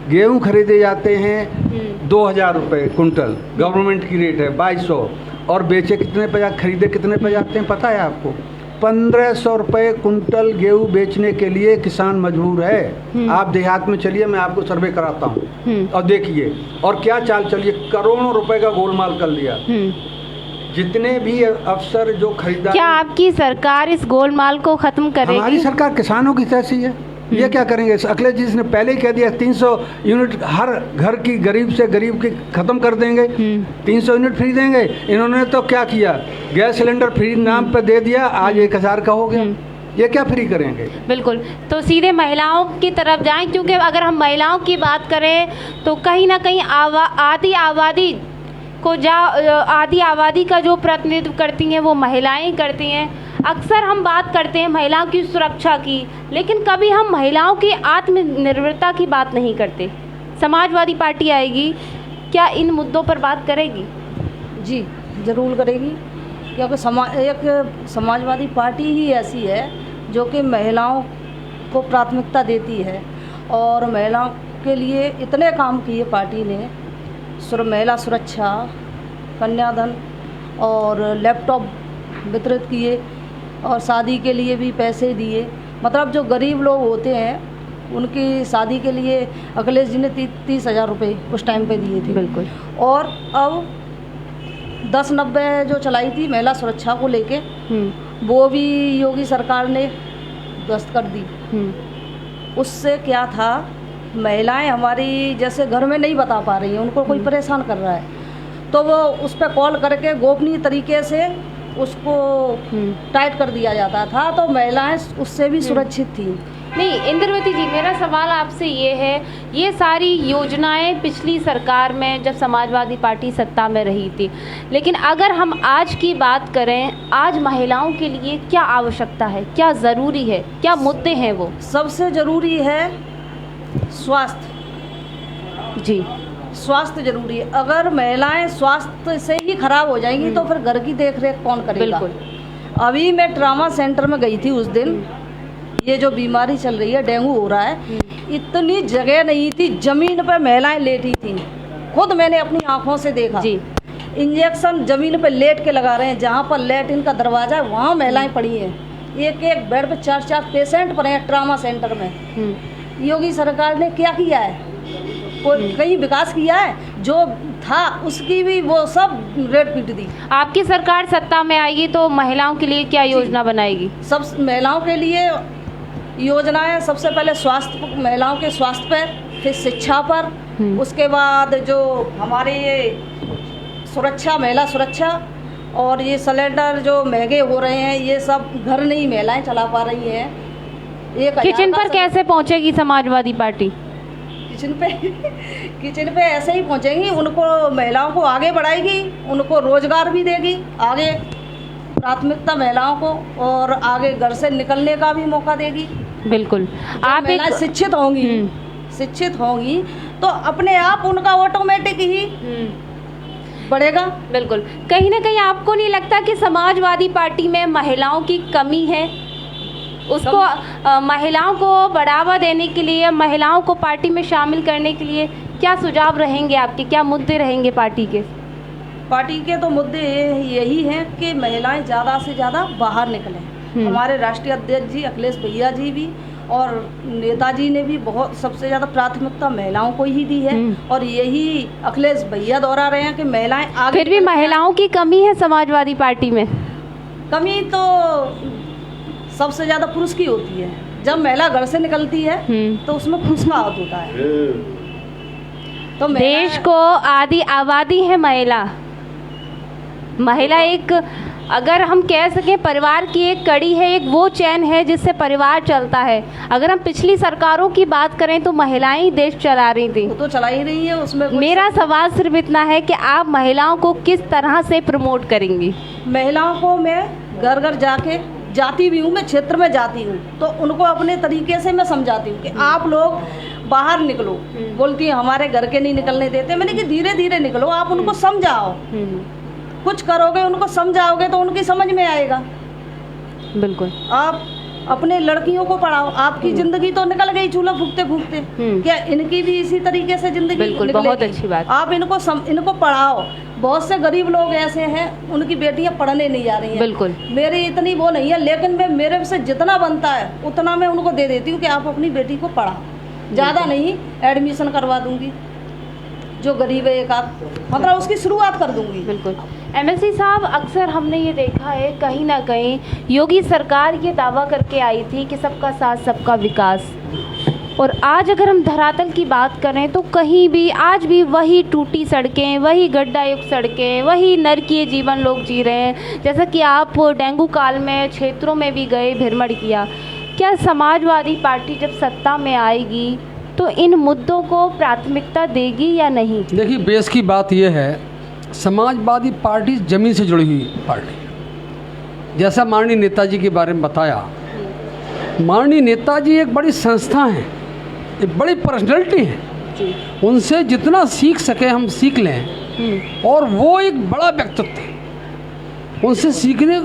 गेहूं खरीदे जाते हैं 2000 रुपये कुंटल, गवर्नमेंट की रेट है 2200, और बेचे कितने पे, खरीदे कितने पे जाते हैं पता है आपको? 1500 रुपये कुंटल गेहूँ बेचने के लिए किसान मजबूर है। आप देहात में चलिए, मैं आपको सर्वे कराता हूँ और देखिए, और क्या चाल चलिए, करोड़ों रुपए का गोलमाल कर लिया। जितने भी अफसर जो खरीदार, क्या आपकी सरकार इस गोलमाल को खत्म करेगी? हमारी सरकार किसानों की तैसी है, ये क्या करेंगे? अखिलेश जी ने पहले ही कह दिया 300 यूनिट हर घर की, गरीब से गरीब की ख़त्म कर देंगे, 300 यूनिट फ्री देंगे। इन्होंने तो क्या किया, गैस सिलेंडर फ्री नाम पर दे दिया, आज 1000 का हो गया। ये क्या फ्री करेंगे? बिल्कुल। तो सीधे महिलाओं की तरफ जाएं, क्योंकि अगर हम महिलाओं की बात करें तो कहीं ना कहीं आधी आबादी का जो प्रतिनिधित्व करती हैं वो महिलाएं करती हैं। अक्सर हम बात करते हैं महिलाओं की सुरक्षा की, लेकिन कभी हम महिलाओं की आत्मनिर्भरता की बात नहीं करते। समाजवादी पार्टी आएगी, क्या इन मुद्दों पर बात करेगी? जी ज़रूर करेगी, क्योंकि एक समाजवादी पार्टी ही ऐसी है जो कि महिलाओं को प्राथमिकता देती है और महिलाओं के लिए इतने काम किए पार्टी ने। महिला सुरक्षा, कन्याधन और लैपटॉप वितरित किए और शादी के लिए भी पैसे दिए। मतलब जो गरीब लोग होते हैं उनकी शादी के लिए अखिलेश जी ने 30,000 रुपये उस टाइम पे दिए थे। बिल्कुल। और अब 1090 जो चलाई थी महिला सुरक्षा को लेके, वो भी योगी सरकार ने ध्वस्त कर दी। उससे क्या था, महिलाएं हमारी जैसे घर में नहीं बता पा रही हैं, उनको कोई परेशान कर रहा है, तो वो उस पर कॉल करके गोपनीय तरीके से उसको टाइट कर दिया जाता था, तो महिलाएं उससे भी सुरक्षित थी। नहीं इंद्रवती जी, मेरा सवाल आपसे ये है, ये सारी योजनाएं पिछली सरकार में जब समाजवादी पार्टी सत्ता में रही थी, लेकिन अगर हम आज की बात करें, आज महिलाओं के लिए क्या आवश्यकता है, क्या ज़रूरी है, क्या मुद्दे हैं? वो सबसे ज़रूरी है स्वास्थ्य। जी, स्वास्थ्य जरूरी है। अगर महिलाएं स्वास्थ्य से ही खराब हो जाएंगी तो फिर घर की देख रेख कौन करेगा? बिल्कुल। अभी मैं ट्रामा सेंटर में गई थी उस दिन, ये जो बीमारी चल रही है, डेंगू हो रहा है, इतनी जगह नहीं थी, ज़मीन पर महिलाएं लेटी थी। खुद मैंने अपनी आंखों से देखा जी। इंजेक्शन ज़मीन पर लेट के लगा रहे हैं, जहाँ पर लैट्रिन का दरवाज़ा है वहाँ महिलाएं पड़ी हैं। एक एक बेड पे 4-4 पेशेंट पड़े हैं ट्रामा सेंटर में। योगी सरकार ने क्या किया है? कोई कहीं विकास किया है? जो था उसकी भी वो सब रेट पीट दी। आपकी सरकार सत्ता में आएगी तो महिलाओं के लिए क्या योजना बनाएगी? सब महिलाओं के लिए योजनाएं, सबसे पहले स्वास्थ्य, महिलाओं के स्वास्थ्य पर, फिर शिक्षा पर, उसके बाद जो हमारे ये सुरक्षा, महिला सुरक्षा, और ये सिलेंडर जो महंगे हो रहे हैं, ये सब घर नहीं महिलाएं चला पा रही हैं। किचन पर कैसे पहुंचेगी समाजवादी पार्टी? किचन पे ऐसे ही पहुंचेंगी, उनको महिलाओं को आगे बढ़ाएगी, उनको रोजगार भी देगी, आगे प्राथमिकता महिलाओं को, और आगे घर से निकलने का भी मौका देगी। बिल्कुल। आप एक शिक्षित होंगी तो अपने आप उनका ऑटोमेटिक ही बढ़ेगा। बिल्कुल। कहीं ना कहीं आपको नहीं लगता कि समाजवादी पार्टी में महिलाओं की कमी है? उसको महिलाओं को बढ़ावा देने के लिए, महिलाओं को पार्टी में शामिल करने के लिए क्या सुझाव रहेंगे आपके, क्या मुद्दे रहेंगे पार्टी के? पार्टी के तो मुद्दे यही हैं कि महिलाएं ज़्यादा से ज़्यादा बाहर निकलें, हमारे राष्ट्रीय अध्यक्ष जी अखिलेश भैया जी भी और नेताजी ने भी बहुत सबसे ज़्यादा प्राथमिकता महिलाओं को ही दी है, और यही अखिलेश भैया दोहरा रहे हैं कि महिलाएं आगे। फिर भी महिलाओं की कमी है समाजवादी पार्टी में। कमी तो सबसे ज़्यादा पुरुष की होती है। जब महिला घर से निकलती है तो उसमें पुरुष का हाथ होता है। तो देश को आधी आबादी है महिला। महिला एक, अगर हम कह सकें, परिवार की एक कड़ी है, एक वो चैन है जिससे परिवार चलता है। अगर हम पिछली सरकारों की बात करें तो महिलाएं ही देश चला रही थी। वो तो चला ही रही है। उसमें मेरा सवाल सिर्फ इतना है कि आप महिलाओं को किस तरह से प्रमोट करेंगी? महिलाओं को मैं घर घर जाके जाती भी हूँ, मैं क्षेत्र में जाती हूँ, तो उनको अपने तरीके से मैं समझाती हूँ कि आप लोग बाहर निकलो। बोलती है हमारे घर के नहीं निकलने देते। मैंने कि धीरे धीरे निकलो, आप उनको समझाओ, कुछ करोगे, उनको समझाओगे तो उनकी समझ में आएगा। बिल्कुल। आप अपने लड़कियों को पढ़ाओ। आपकी जिंदगी तो निकल गई चूल्हा फूकते फूकते, क्या इनकी भी इसी तरीके से जिंदगी बिल्कुल, निकलेगी? बहुत अच्छी बात। आप इनको पढ़ाओ। बहुत से गरीब लोग ऐसे हैं, उनकी बेटियां पढ़ने नहीं जा रही हैं। बिल्कुल। मेरी इतनी वो नहीं है, लेकिन मैं मेरे से जितना बनता है उतना मैं उनको दे देती हूँ कि आप अपनी बेटी को पढ़ाओ। ज़्यादा नहीं, एडमिशन करवा दूंगी। जो गरीब है एक आध, मतलब उसकी शुरुआत कर दूंगी। बिल्कुल। एमएलसी साहब, अक्सर हमने ये देखा है कहीं ना कहीं योगी सरकार ये दावा करके आई थी कि सबका साथ सबका विकास, और आज अगर हम धरातल की बात करें तो कहीं भी आज भी वही टूटी सड़कें, वही गड्ढायुक्त सड़कें, वही नरकीय जीवन लोग जी रहे हैं। जैसा कि आप डेंगू काल में क्षेत्रों में भी गए, भ्रमण किया। क्या समाजवादी पार्टी जब सत्ता में आएगी तो इन मुद्दों को प्राथमिकता देगी या नहीं? देखिए, बेस की बात यह है, समाजवादी पार्टी ज़मीन से जुड़ी हुई पार्टी। जैसा माननीय नेताजी के बारे में बताया, माननीय नेताजी एक बड़ी संस्था हैं, एक बड़ी पर्सनैलिटी हैं। उनसे जितना सीख सके हम सीख लें, और वो एक बड़ा व्यक्तित्व है, उनसे सीखने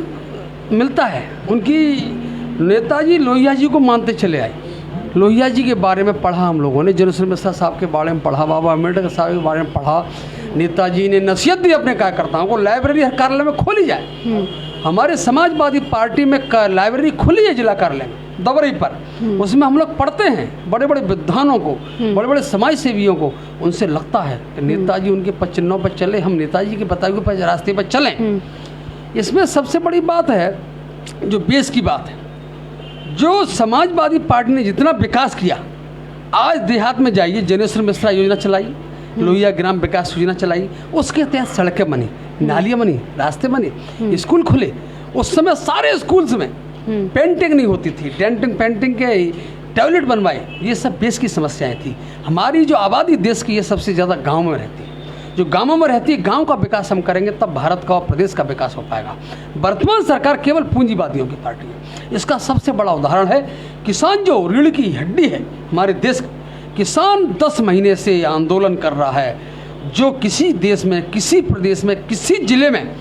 मिलता है। उनकी नेताजी लोहिया जी को मानते चले आए। लोहिया जी के बारे में पढ़ा हम लोगों ने, जनरल मिश्रा साहब के बारे में पढ़ा, बाबा अम्बेडकर साहब के बारे में पढ़ा। नेताजी ने नसीहत दी अपने कार्यकर्ताओं को, लाइब्रेरी हर कार्यालय में खोली जाए। हमारे समाजवादी पार्टी में लाइब्रेरी खुली है जिला कार्यालय में, दवरी पर। उसमें हम लोग पढ़ते हैं बड़े बड़े विद्वानों को, बड़े बड़े समाज सेवियों को। उनसे लगता है कि नेताजी उनके पचिन्हों पर चले, हम नेताजी के बताए हुए रास्ते पर चलें। इसमें सबसे बड़ी बात है जो बेस की बात है, जो समाजवादी पार्टी ने जितना विकास किया, आज देहात में जाइए, जनेश्वर मिश्रा योजना चलाई, लोहिया ग्राम विकास योजना चलाई, उसके तहत सड़कें बनी, नालियाँ बनी, रास्ते बने, स्कूल खुले। उस समय सारे स्कूल्स में पेंटिंग नहीं होती थी, पेंटिंग के टॉयलेट बनवाए। ये सब बेस की समस्याएं थी। हमारी जो आबादी देश की, ये सबसे ज़्यादा गाँव में रहती है। जो गाँवों में रहती है, गाँव का विकास हम करेंगे तब भारत का और प्रदेश का विकास हो पाएगा। वर्तमान सरकार केवल पूंजीवादियों की पार्टी है। इसका सबसे बड़ा उदाहरण है किसान, जो रीढ़ की हड्डी है हमारे देश का। किसान 10 महीने से आंदोलन कर रहा है। जो किसी देश में, किसी प्रदेश में, किसी जिले में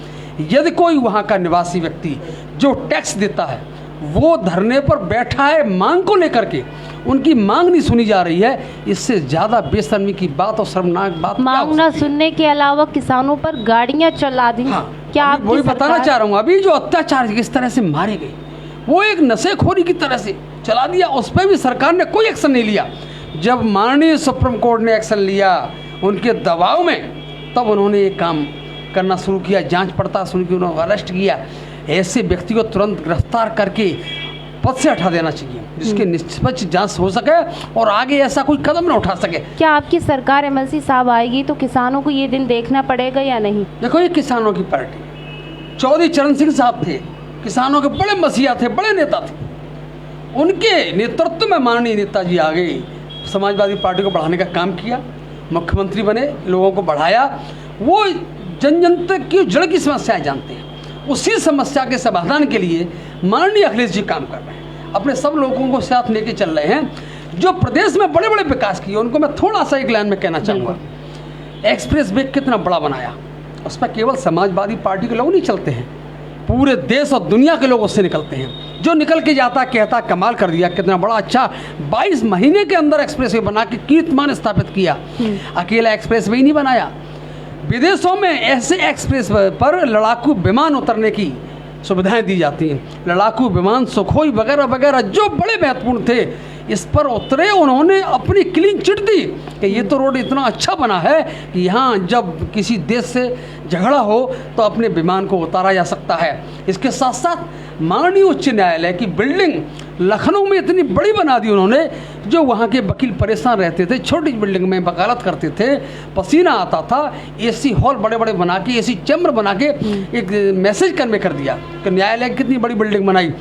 यदि कोई वहाँ का निवासी व्यक्ति जो टैक्स देता है वो धरने पर बैठा है मांग को लेकर के, उनकी मांग नहीं सुनी जा रही है, इससे ज़्यादा बेशर्मी की बात और शर्मनाक बात मांग न सुनने के अलावा किसानों पर गाड़ियां चला दी। हाँ, क्या आप वही बताना चाह रहा हूँ। अभी जो अत्याचार किस तरह से मारे गए, वो एक नशेखोरी की तरह से चला दिया। उस पर भी सरकार ने कोई एक्शन नहीं लिया। जब माननीय सुप्रीम कोर्ट ने एक्शन लिया उनके दबाव में, तब उन्होंने ये काम करना शुरू किया, जांच पड़ताल शुरू की, उन्होंने अरेस्ट किया। ऐसे व्यक्ति को तुरंत गिरफ्तार करके पद से हटा देना चाहिए, जिसके निष्पक्ष जांच हो सके और आगे ऐसा कोई कदम न उठा सके। क्या आपकी सरकार एमएलसी साहब आएगी तो किसानों को ये दिन देखना पड़ेगा या नहीं? देखो, ये किसानों की पार्टी, चौधरी चरण सिंह साहब थे, किसानों के बड़े मसीहा थे, बड़े नेता थे। उनके नेतृत्व में माननीय नेताजी आ गए, समाजवादी पार्टी को बढ़ाने का काम किया, मुख्यमंत्री बने, लोगों को बढ़ाया। वो जन जन तक की जड़ की समस्याएं जानते हैं। उसी समस्या के समाधान के लिए माननीय अखिलेश जी काम कर रहे हैं, अपने सब लोगों को साथ लेके चल रहे हैं। जो प्रदेश में बड़े बड़े विकास किए, उनको मैं थोड़ा सा एक लाइन में कहना चाहूँगा। एक्सप्रेस वे कितना बड़ा बनाया, उस पर केवल समाजवादी पार्टी के लोग नहीं चलते हैं, पूरे देश और दुनिया के लोग उससे निकलते हैं। जो निकल के जाता कहता कमाल कर दिया, कितना बड़ा अच्छा 22 महीने के अंदर एक्सप्रेस वे बना के कीर्तिमान स्थापित किया। अकेला एक्सप्रेस वे ही नहीं बनाया, विदेशों में ऐसे एक्सप्रेस पर लड़ाकू विमान उतरने की सुविधाएं दी जाती हैं। लड़ाकू विमान, सुखोई वगैरह वगैरह जो बड़े महत्वपूर्ण थे, इस पर उतरे, उन्होंने अपनी क्लीन चिट दी कि ये तो रोड इतना अच्छा बना है कि यहाँ जब किसी देश से झगड़ा हो तो अपने विमान को उतारा जा सकता है। इसके साथ साथ माननीय उच्च न्यायालय की बिल्डिंग लखनऊ में इतनी बड़ी बना दी उन्होंने, जो वहाँ के वकील परेशान रहते थे, छोटी बिल्डिंग में वकालत करते थे, पसीना आता था, एसी हॉल बड़े बड़े बना के, एसी चैम्बर बना के एक मैसेज कन्वे कर दिया कि न्यायालय कितनी बड़ी बिल्डिंग बनाई।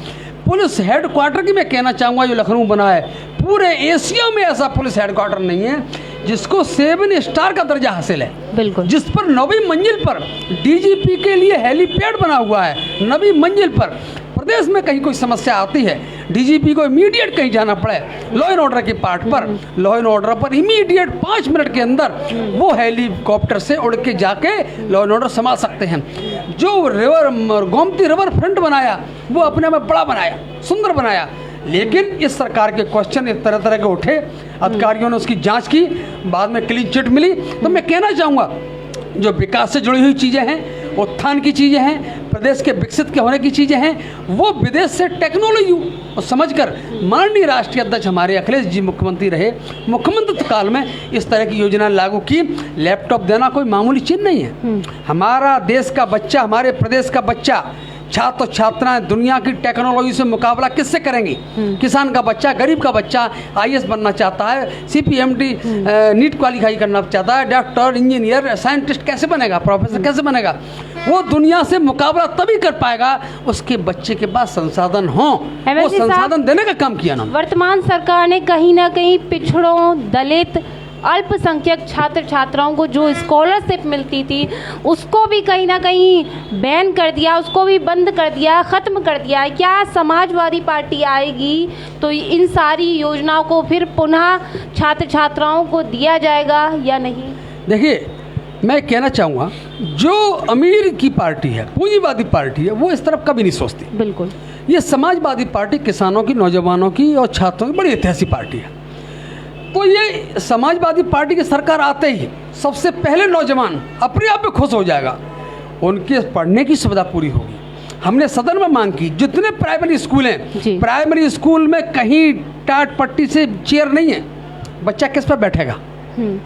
पुलिस हेडक्वार्टर की मैं कहना चाहूँगा जो लखनऊ बना है, पूरे एशिया में ऐसा पुलिस हेडक्वार्टर नहीं है जिसको 7 स्टार का दर्जा हासिल है। बिल्कुल। जिस पर 9वीं मंजिल पर डीजीपी के लिए हेलीपैड बना हुआ है। 9वीं मंजिल पर प्रदेश में कहीं कोई समस्या आती है, डीजीपी को इमीडिएट कहीं जाना पड़े लॉ एंड ऑर्डर के पार्ट पर, लॉ एंड ऑर्डर पर इमीडिएट 5 मिनट के अंदर वो हेलीकॉप्टर से उड़ के जाके लॉ एंड ऑर्डर संभाल सकते हैं। जो रिवर गोमती रिवर फ्रंट बनाया वो अपने में बड़ा बनाया, सुंदर बनाया, लेकिन इस सरकार के क्वेश्चन इस तरह तरह के उठे, अधिकारियों ने उसकी जांच की, बाद में क्लीन चिट मिली। तो मैं कहना चाहूँगा जो विकास से जुड़ी हुई चीज़ें हैं, उत्थान की चीज़ें हैं, प्रदेश के विकसित के होने की चीज़ें हैं, वो विदेश से टेक्नोलॉजी समझकर माननीय राष्ट्रीय अध्यक्ष हमारे अखिलेश जी मुख्यमंत्री रहे, मुख्यमंत्री काल में इस तरह की योजना लागू की। लैपटॉप देना कोई मामूली चीज़ नहीं है। हमारा देश का बच्चा, हमारे प्रदेश का बच्चा, छात्र छात्राएं दुनिया की टेक्नोलॉजी से मुकाबला किससे करेंगी? किसान का बच्चा, गरीब का बच्चा आईएएस बनना चाहता है, सीपीएमटी नीट क्वालिफाई करना चाहता है, डॉक्टर, इंजीनियर, साइंटिस्ट कैसे बनेगा, प्रोफेसर कैसे बनेगा? वो दुनिया से मुकाबला तभी कर पाएगा उसके बच्चे के पास संसाधन हो, वो संसाधन देने का काम किया ना। वर्तमान सरकार ने कहीं ना कहीं पिछड़ों, दलित, अल्पसंख्यक छात्र छात्राओं को जो स्कॉलरशिप मिलती थी उसको भी कहीं ना कहीं बैन कर दिया, उसको भी बंद कर दिया, ख़त्म कर दिया। क्या समाजवादी पार्टी आएगी तो इन सारी योजनाओं को फिर पुनः छात्र छात्राओं को दिया जाएगा या नहीं? देखिए, मैं कहना चाहूँगा जो अमीर की पार्टी है, पूंजीवादी पार्टी है, वो इस तरफ कभी नहीं सोचती। बिल्कुल। ये समाजवादी पार्टी किसानों की, नौजवानों की और छात्रों की बड़ी ऐतिहासिक पार्टी है। तो ये समाजवादी पार्टी की सरकार आते ही सबसे पहले नौजवान अपने आप में खुश हो जाएगा, उनके पढ़ने की सुविधा पूरी होगी। हमने सदन में मांग की, जितने प्राइमरी स्कूल हैं, प्राइमरी स्कूल में कहीं टाट पट्टी से चेयर नहीं है, बच्चा किस पर बैठेगा?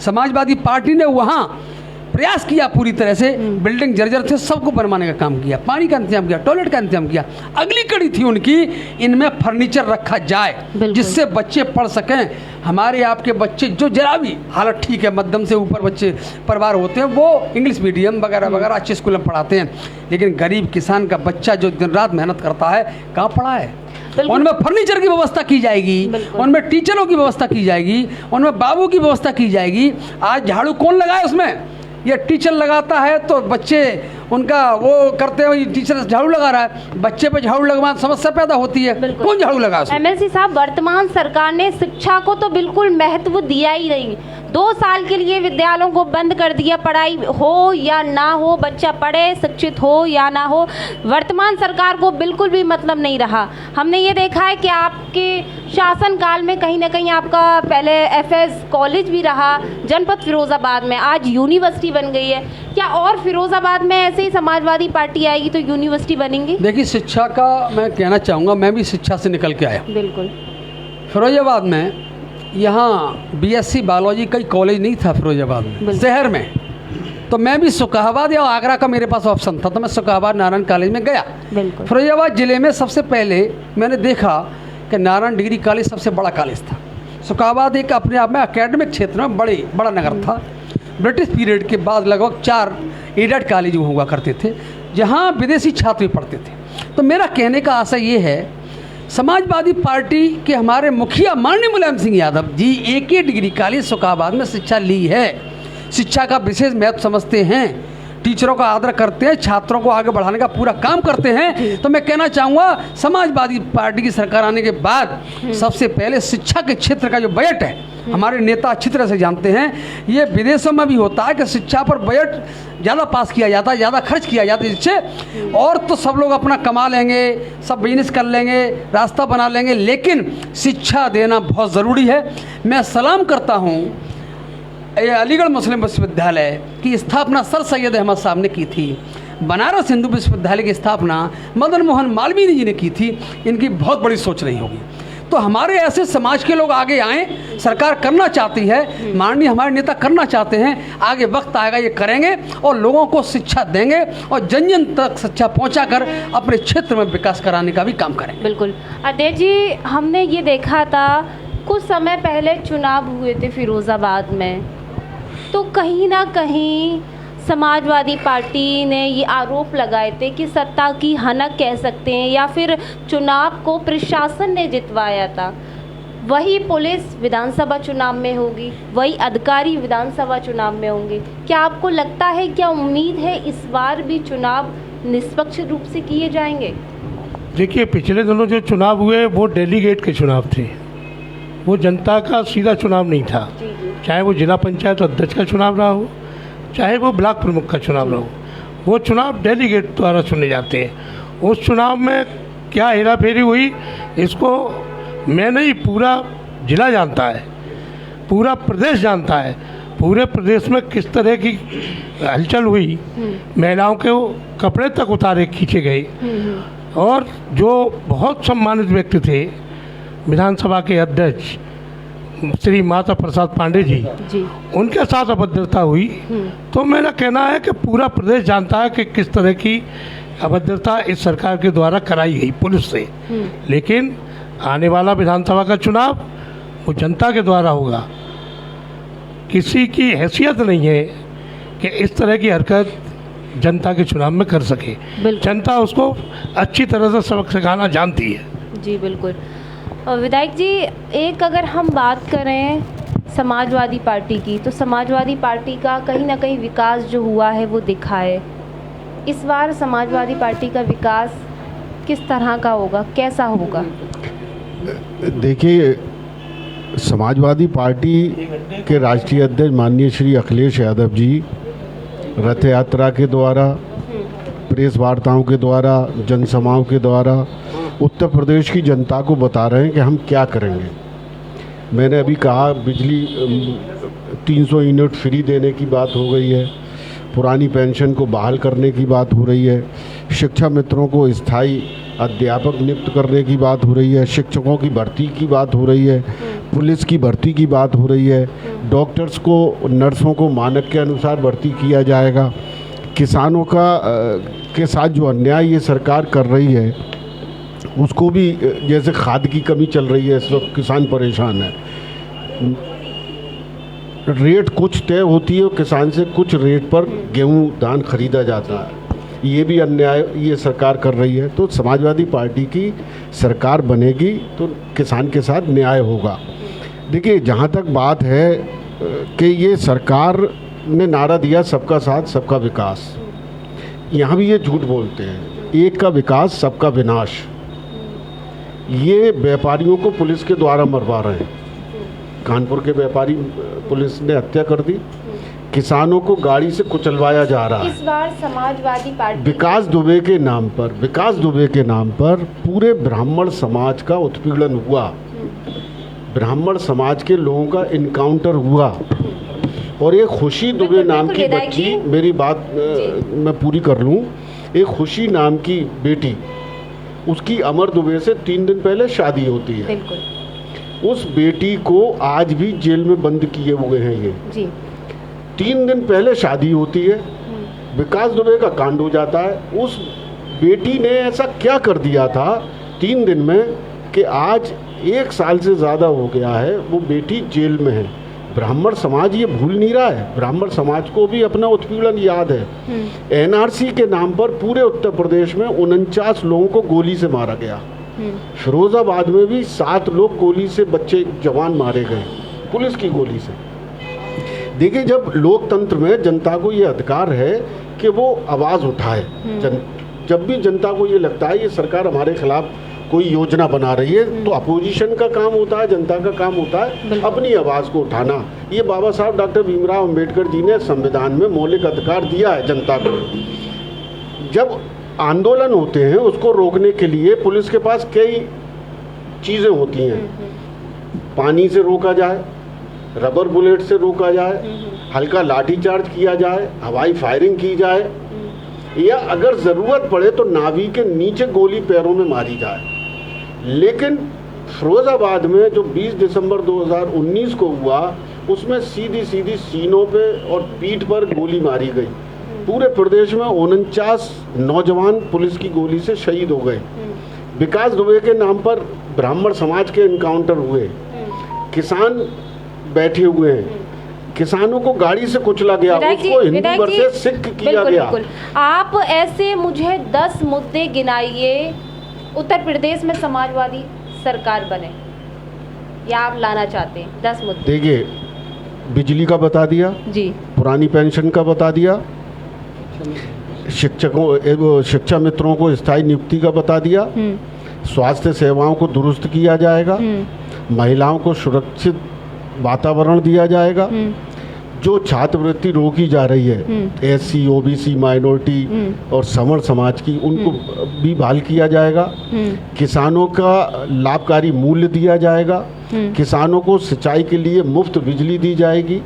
समाजवादी पार्टी ने वहाँ प्रयास किया पूरी तरह से, बिल्डिंग जर्जर थे सबको बनवाने का काम किया, पानी का इंतजाम किया, टॉयलेट का इंतजाम किया। अगली कड़ी थी उनकी, इनमें फर्नीचर रखा जाए जिससे बच्चे पढ़ सकें। हमारे आपके बच्चे जो जरा भी हालत ठीक है, मध्यम से ऊपर बच्चे परिवार होते हैं, वो इंग्लिश मीडियम वगैरह वगैरह अच्छे स्कूल में पढ़ाते हैं, लेकिन गरीब किसान का बच्चा जो दिन रात मेहनत करता है कहाँ पढ़ा है? उनमें फर्नीचर की व्यवस्था की जाएगी, उनमें टीचरों की व्यवस्था की जाएगी, उनमें बाबू की व्यवस्था की जाएगी। आज झाड़ू कौन लगाए उसमें? ये टीचर लगाता है तो बच्चे उनका वो करते हैं, टीचर झाड़ू लगा रहा है, बच्चे पे झाड़ू लगवाना समस्या पैदा होती है। कौन झाड़ू लगा? एमएलसी साहब, वर्तमान सरकार ने शिक्षा को तो बिल्कुल महत्व दिया ही नहीं। 2 साल के लिए विद्यालयों को बंद कर दिया, पढ़ाई हो या ना हो, बच्चा पढ़े, शिक्षित हो या ना हो, वर्तमान सरकार को बिल्कुल भी मतलब नहीं रहा। हमने ये देखा है कि आपके शासनकाल में कहीं ना कहीं आपका पहले एफएस कॉलेज भी रहा जनपद फिरोजाबाद में, आज यूनिवर्सिटी बन गई है। क्या और फिरोजाबाद में ऐसे ही समाजवादी पार्टी आएगी तो यूनिवर्सिटी बनेंगी? देखिए, शिक्षा का मैं कहना चाहूँगा, मैं भी शिक्षा से निकल के आया। बिल्कुल। फिरोजाबाद में यहाँ बीएससी बायोलॉजी का कॉलेज नहीं था फिरोजाबाद में, शहर में। तो मैं भी सुखाबाद या आगरा का मेरे पास ऑप्शन था, तो मैं सुखाबाद नारायण कॉलेज में गया। फिरोजाबाद ज़िले में सबसे पहले मैंने देखा कि नारायण डिग्री कॉलेज सबसे बड़ा कॉलेज था। सुखाबाद एक अपने आप में एकेडमिक क्षेत्र में बड़ा नगर था। ब्रिटिश पीरियड के बाद लगभग 4 एडेड कॉलेज हुआ करते थे जहाँ विदेशी छात्र भी पढ़ते थे। तो मेरा कहने का आशय ये है, समाजवादी पार्टी के हमारे मुखिया माननीय मुलायम सिंह यादव जी एक डिग्री कॉलेज सुखाबाद में शिक्षा ली है, शिक्षा का विशेष महत्व समझते हैं, टीचरों का आदर करते हैं, छात्रों को आगे बढ़ाने का पूरा काम करते हैं। तो मैं कहना चाहूँगा समाजवादी पार्टी की सरकार आने के बाद सबसे पहले शिक्षा के क्षेत्र का जो बजट है, हमारे नेता अच्छी तरह से जानते हैं, ये विदेशों में भी होता है कि शिक्षा पर बजट ज़्यादा पास किया जाता है, ज़्यादा खर्च किया जाता है, जिससे और तो सब लोग अपना कमा लेंगे, सब बिजनेस कर लेंगे, रास्ता बना लेंगे, लेकिन शिक्षा देना बहुत ज़रूरी है। मैं सलाम करता हूँ ये अलीगढ़ मुस्लिम विश्वविद्यालय की स्थापना सर सैयद अहमद साहब ने की थी। बनारस हिंदू विश्वविद्यालय की स्थापना मदन मोहन मालवीय जी ने की थी, इनकी बहुत बड़ी सोच रही होगी। तो हमारे ऐसे समाज के लोग आगे आएँ, सरकार करना चाहती है, माननीय हमारे नेता करना चाहते हैं, आगे वक्त आएगा ये करेंगे और लोगों को शिक्षा देंगे और जन जन तक शिक्षा पहुंचाकर अपने क्षेत्र में विकास कराने का भी काम करेंगे। बिल्कुल। अध्यक्ष जी, हमने ये देखा था कुछ समय पहले चुनाव हुए थे फिरोज़ाबाद में, तो कहीं ना कहीं समाजवादी पार्टी ने ये आरोप लगाए थे कि सत्ता की हनक कह सकते हैं या फिर चुनाव को प्रशासन ने जितवाया था। वही पुलिस विधानसभा चुनाव में होगी, वही अधिकारी विधानसभा चुनाव में होंगे। क्या आपको लगता है, क्या उम्मीद है इस बार भी चुनाव निष्पक्ष रूप से किए जाएंगे? देखिए, पिछले दिनों जो चुनाव हुए वो डेलीगेट के चुनाव थे, वो जनता का सीधा चुनाव नहीं था। चाहे वो जिला पंचायत अध्यक्ष का चुनाव रहा हो, चाहे वो ब्लॉक प्रमुख का चुनाव रहा हो, वो चुनाव डेलीगेट द्वारा चुने जाते हैं। उस चुनाव में क्या हेरा फेरी हुई, इसको मैं नहीं, पूरा जिला जानता है, पूरा प्रदेश जानता है। पूरे प्रदेश में किस तरह की हलचल हुई, महिलाओं के कपड़े तक उतारे खींचे गए, और जो बहुत सम्मानित व्यक्ति थे विधानसभा के अध्यक्ष श्री माता प्रसाद पांडे जी, उनके साथ अभद्रता हुई। तो मेरा कहना है कि पूरा प्रदेश जानता है कि किस तरह की अभद्रता इस सरकार के द्वारा कराई गई पुलिस से। लेकिन आने वाला विधानसभा का चुनाव वो जनता के द्वारा होगा। किसी की हैसियत नहीं है कि इस तरह की हरकत जनता के चुनाव में कर सके। जनता उसको अच्छी तरह से सबक सिखाना जानती है। जी बिल्कुल। विधायक जी, एक अगर हम बात करें समाजवादी पार्टी की, तो समाजवादी पार्टी का कहीं ना कहीं विकास जो हुआ है वो दिखा है। इस बार समाजवादी पार्टी का विकास किस तरह का होगा, कैसा होगा? देखिए, समाजवादी पार्टी के राष्ट्रीय अध्यक्ष माननीय श्री अखिलेश यादव जी रथ यात्रा के द्वारा, प्रेस वार्ताओं के द्वारा, जनसभाओं के द्वारा उत्तर प्रदेश की जनता को बता रहे हैं कि हम क्या करेंगे। मैंने अभी कहा, बिजली 300 यूनिट फ्री देने की बात हो गई है, पुरानी पेंशन को बहाल करने की बात हो रही है, शिक्षा मित्रों को स्थायी अध्यापक नियुक्त करने की बात हो रही है, शिक्षकों की भर्ती की बात हो रही है, पुलिस की भर्ती की बात हो रही है, डॉक्टर्स को, नर्सों को मानक के अनुसार भर्ती किया जाएगा। किसानों का के साथ जो अन्याय ये सरकार कर रही है उसको भी, जैसे खाद की कमी चल रही है इस वक्त, किसान परेशान है, रेट कुछ तय होती है, किसान से कुछ रेट पर गेहूं धान खरीदा जाता है, ये भी अन्याय ये सरकार कर रही है। तो समाजवादी पार्टी की सरकार बनेगी तो किसान के साथ न्याय होगा। देखिए, जहाँ तक बात है कि ये सरकार ने नारा दिया सबका साथ सबका विकास, यहाँ भी ये झूठ बोलते हैं, एक का विकास सबका विनाश। ये व्यापारियों को पुलिस के द्वारा मरवा रहे हैं। कानपुर के व्यापारी पुलिस ने हत्या कर दी, किसानों को गाड़ी से कुचलवाया जा रहा है। इस बार समाजवादी पार्टी विकास दुबे के नाम पर पूरे ब्राह्मण समाज का उत्पीड़न हुआ, ब्राह्मण समाज के लोगों का इनकाउंटर हुआ, और एक खुशी दुबे नाम की बच्ची, मेरी बात मैं पूरी कर लूँ, एक खुशी नाम की बेटी, उसकी अमर दुबे से 3 दिन पहले शादी होती है। उस बेटी को आज भी जेल में बंद किए हुए हैं ये जी। 3 दिन पहले शादी होती है, विकास दुबे का कांड हो जाता है। उस बेटी ने ऐसा क्या कर दिया था 3 दिन में कि आज 1 साल से ज़्यादा हो गया है वो बेटी जेल में है। ब्राह्मण समाज ये भूल नहीं रहा है, ब्राह्मण समाज को भी अपना उत्पीड़न याद है। एनआरसी के नाम पर पूरे उत्तर प्रदेश में 49 लोगों को गोली से मारा गया। फिरोजाबाद में भी 7 लोग गोली से, बच्चे जवान मारे गए पुलिस की गोली से। देखिए, जब लोकतंत्र में जनता को ये अधिकार है कि वो आवाज़ उठाए, जब भी जनता को ये लगता है ये सरकार हमारे खिलाफ कोई योजना बना रही है, तो अपोजिशन का काम होता है, जनता का काम होता है अपनी आवाज़ को उठाना। ये बाबा साहब डॉक्टर भीमराव अंबेडकर जी ने संविधान में मौलिक अधिकार दिया है जनता को। जब आंदोलन होते हैं उसको रोकने के लिए पुलिस के पास कई चीज़ें होती हैं, पानी से रोका जाए, रबर बुलेट से रोका जाए, हल्का लाठीचार्ज किया जाए, हवाई फायरिंग की जाए, या अगर ज़रूरत पड़े तो नाभि के नीचे गोली पैरों में मारी जाए। लेकिन फिरोज़ाबाद में जो 20 दिसंबर 2019 को हुआ, उसमें सीधी सीधी सीनों पे और पीठ पर गोली मारी गई। पूरे प्रदेश में 49 नौजवान पुलिस की गोली से शहीद हो गए। विकास दुबे के नाम पर ब्राह्मण समाज के इनकाउंटर हुए। किसान बैठे हुए हैं, किसानों को गाड़ी से कुचला गया, उसको हिंदू वर्सेस सिख किया गया। बिल्कुल। आप ऐसे मुझे 10 मुद्दे गिनाइए उत्तर प्रदेश में समाजवादी सरकार बने, या आप लाना चाहते हैं 10 मुद्दे। देखिए, बिजली का बता दिया जी, पुरानी पेंशन का बता दिया, शिक्षा मित्रों को स्थायी नियुक्ति का बता दिया, स्वास्थ्य सेवाओं को दुरुस्त किया जाएगा, महिलाओं को सुरक्षित वातावरण दिया जाएगा, जो छात्रवृत्ति रोकी जा रही है एससी, ओबीसी, माइनॉरिटी और समर समाज की, उनको भी बहाल किया जाएगा, किसानों का लाभकारी मूल्य दिया जाएगा, किसानों को सिंचाई के लिए मुफ्त बिजली दी जाएगी,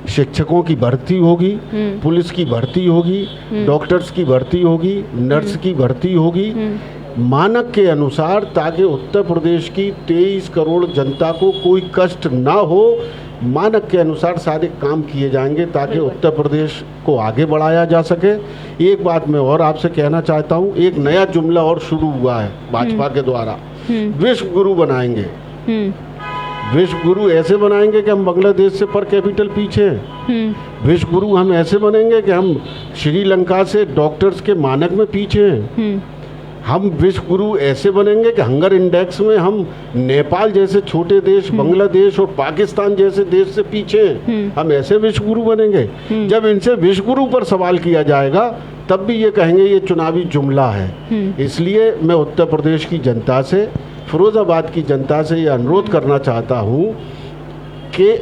शिक्षकों की भर्ती होगी, पुलिस की भर्ती होगी, डॉक्टर्स की भर्ती होगी, नर्स की भर्ती होगी, मानक के अनुसार, ताकि उत्तर प्रदेश की 23 करोड़ जनता को कोई कष्ट ना हो। मानक के अनुसार सारे काम किए जाएंगे ताकि उत्तर प्रदेश को आगे बढ़ाया जा सके। एक बात मैं और आपसे कहना चाहता हूँ, एक नया जुमला और शुरू हुआ है भाजपा के द्वारा, विश्व गुरु बनाएंगे। विश्व गुरु ऐसे बनाएंगे कि हम बांग्लादेश से पर कैपिटल पीछे हैं। विश्व गुरु हम ऐसे बनेंगे कि हम श्रीलंका से डॉक्टर्स के मानक में पीछे हैं। हम विश्व गुरु ऐसे बनेंगे कि हंगर इंडेक्स में हम नेपाल जैसे छोटे देश, बांग्लादेश और पाकिस्तान जैसे देश से पीछे हैं। हम ऐसे विश्व गुरु बनेंगे। जब इनसे विश्व गुरु पर सवाल किया जाएगा तब भी ये कहेंगे ये चुनावी जुमला है। इसलिए मैं उत्तर प्रदेश की जनता से, फिरोज़ाबाद की जनता से ये अनुरोध करना चाहता हूँ कि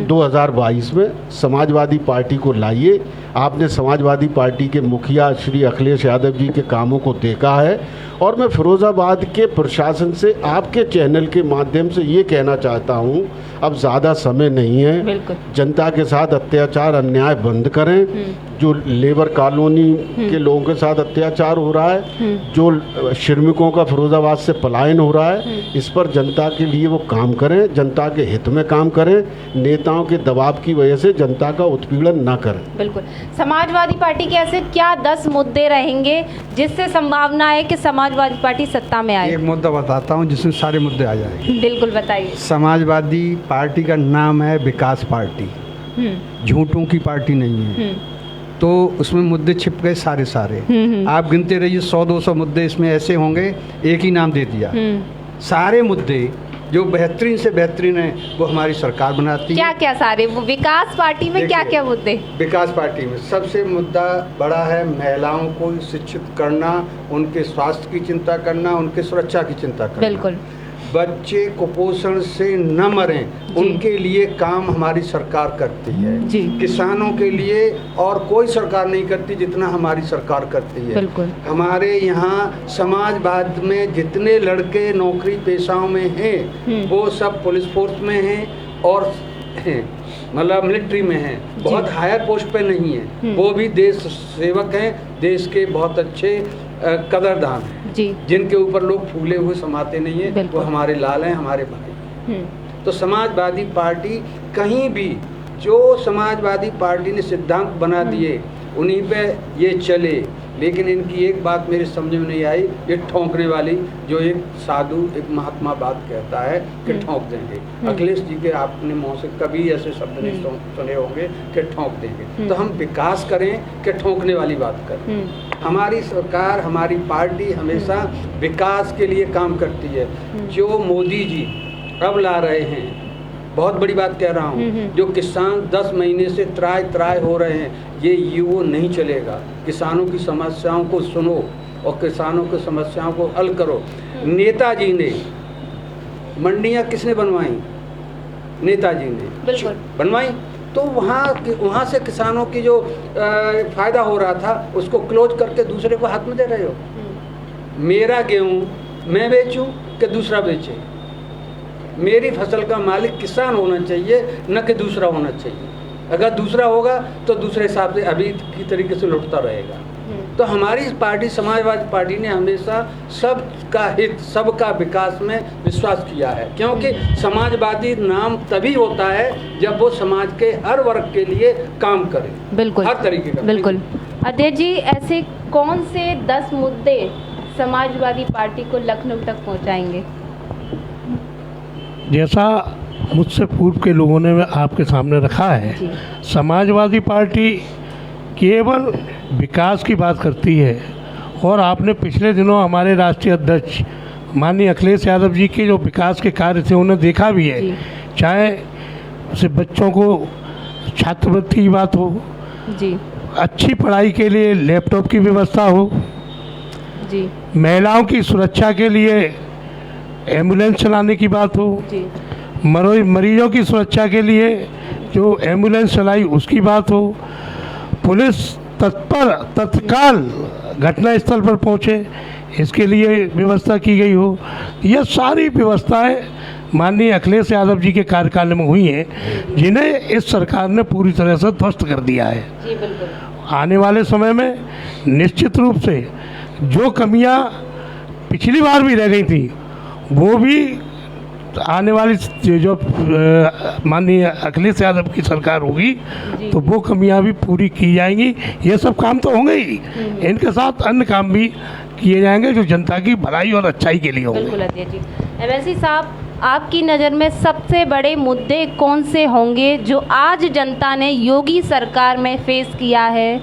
2022 में समाजवादी पार्टी को लाइए। आपने समाजवादी पार्टी के मुखिया श्री अखिलेश यादव जी के कामों को देखा है, और मैं फिरोज़ाबाद के प्रशासन से आपके चैनल के माध्यम से ये कहना चाहता हूँ, अब ज़्यादा समय नहीं है, जनता के साथ अत्याचार अन्याय बंद करें। जो लेबर कॉलोनी के लोगों के साथ अत्याचार हो रहा है, जो श्रमिकों का फिरोज़ाबाद से पलायन हो रहा है, इस पर जनता के लिए वो काम करें, जनता के हित में काम करें, नेताओं के दबाव की वजह से जनता का उत्पीड़न ना करें। बिल्कुल। समाजवादी पार्टी के ऐसे क्या 10 मुद्दे रहेंगे जिससे संभावना है कि समाजवादी पार्टी सत्ता में आए? एक मुद्दा बताता हूँ जिसमें सारे मुद्दे आ जाएंगे। बिल्कुल बताइए। समाजवादी पार्टी का नाम है विकास पार्टी, झूठों की पार्टी नहीं है, तो उसमें मुद्दे छिप गए सारे सारे। आप गिनते रहिए 100-200 मुद्दे इसमें ऐसे होंगे, एक ही नाम दे दिया। सारे मुद्दे जो बेहतरीन से बेहतरीन है वो हमारी सरकार बनाती है। क्या क्या सारे वो विकास पार्टी में क्या क्या मुद्दे? विकास पार्टी में सबसे मुद्दा बड़ा है महिलाओं को शिक्षित करना, उनके स्वास्थ्य की चिंता करना, उनके सुरक्षा की चिंता करना। बिल्कुल। बच्चे कुपोषण से न मरें उनके लिए काम हमारी सरकार करती है जी। किसानों के लिए और कोई सरकार नहीं करती जितना हमारी सरकार करती है। बिल्कुल। हमारे यहाँ समाजवाद में जितने लड़के नौकरी पेशाओं में हैं वो सब पुलिस फोर्स में हैं और मतलब मिलिट्री में हैं, बहुत हायर पोस्ट पे नहीं है, वो भी देश सेवक हैं, देश के बहुत अच्छे कदरदान हैं जी, जिनके ऊपर लोग फूले हुए समाते नहीं हैं, वो हमारे लाल हैं, हमारे भाई। तो समाजवादी पार्टी कहीं भी जो समाजवादी पार्टी ने सिद्धांत बना दिए उन्हीं पे ये चले, लेकिन इनकी एक बात मेरे समझ में नहीं आई, ये ठोंकने वाली, जो एक साधु एक महात्मा बात कहता है कि ठोंक देंगे। अखिलेश जी के आपने मुँह से कभी ऐसे शब्द नहीं सुने होंगे कि ठोंक देंगे। तो हम विकास करें कि ठोंकने वाली बात करें? हमारी सरकार, हमारी पार्टी हमेशा विकास के लिए काम करती है। जो मोदी जी अब ला रहे हैं, बहुत बड़ी बात कह रहा हूँ, जो किसान 10 महीने से त्राय हो रहे हैं, ये वो नहीं चलेगा। किसानों की समस्याओं को सुनो और किसानों की समस्याओं को हल करो। नेताजी ने मंडियाँ किसने बनवाई? नेताजी ने बनवाई। तो वहाँ से किसानों की जो फ़ायदा हो रहा था उसको क्लोज करके दूसरे को हाथ में दे रहे हो। मेरा गेहूँ मैं बेचूं कि दूसरा बेचे? मेरी फसल का मालिक किसान होना चाहिए, न कि दूसरा होना चाहिए। अगर दूसरा होगा तो दूसरे हिसाब से अभी की तरीके से लुटता रहेगा। तो हमारी पार्टी समाजवादी पार्टी ने हमेशा सबका हित, सबका विकास में विश्वास किया है, क्योंकि समाजवादी नाम तभी होता है जब वो समाज के हर वर्ग के लिए काम करे, बिल्कुल हर तरीके का। बिल्कुल। अध्यक्ष जी, ऐसे कौन से 10 मुद्दे समाजवादी पार्टी को लखनऊ तक पहुंचाएंगे? जैसा मुझसे पूर्व के लोगों ने आपके सामने रखा है, जी। समाजवादी पार्टी केवल विकास की बात करती है। और आपने पिछले दिनों हमारे राष्ट्रीय अध्यक्ष माननीय अखिलेश यादव जी के जो विकास के कार्य थे उन्हें देखा भी है, जी। चाहे से बच्चों को छात्रवृत्ति की बात हो, जी अच्छी पढ़ाई के लिए लैपटॉप की व्यवस्था हो, जी महिलाओं की सुरक्षा के लिए एम्बुलेंस चलाने की बात हो, जी मरीजों की सुरक्षा के लिए जो एम्बुलेंस चलाई उसकी बात हो, पुलिस तत्काल घटनास्थल पर पहुंचे इसके लिए व्यवस्था की गई हो। यह सारी व्यवस्थाएं माननीय अखिलेश यादव जी के कार्यकाल में हुई हैं, जिन्हें इस सरकार ने पूरी तरह से ध्वस्त कर दिया है। जी बिल्कुल। आने वाले समय में निश्चित रूप से जो कमियां पिछली बार भी रह गई थी वो भी आने वाली जो माननीय अखिलेश यादव की सरकार होगी तो वो कमियां भी पूरी की जाएंगी। ये सब काम तो होंगे ही, इनके साथ अन्य काम भी किए जाएंगे जो जनता की भलाई और अच्छाई के लिए होंगे। बिल्कुल अध्यक्ष जी। एमएलसी साहब, आपकी नज़र में सबसे बड़े मुद्दे कौन से होंगे जो आज जनता ने योगी सरकार में फेस किया है?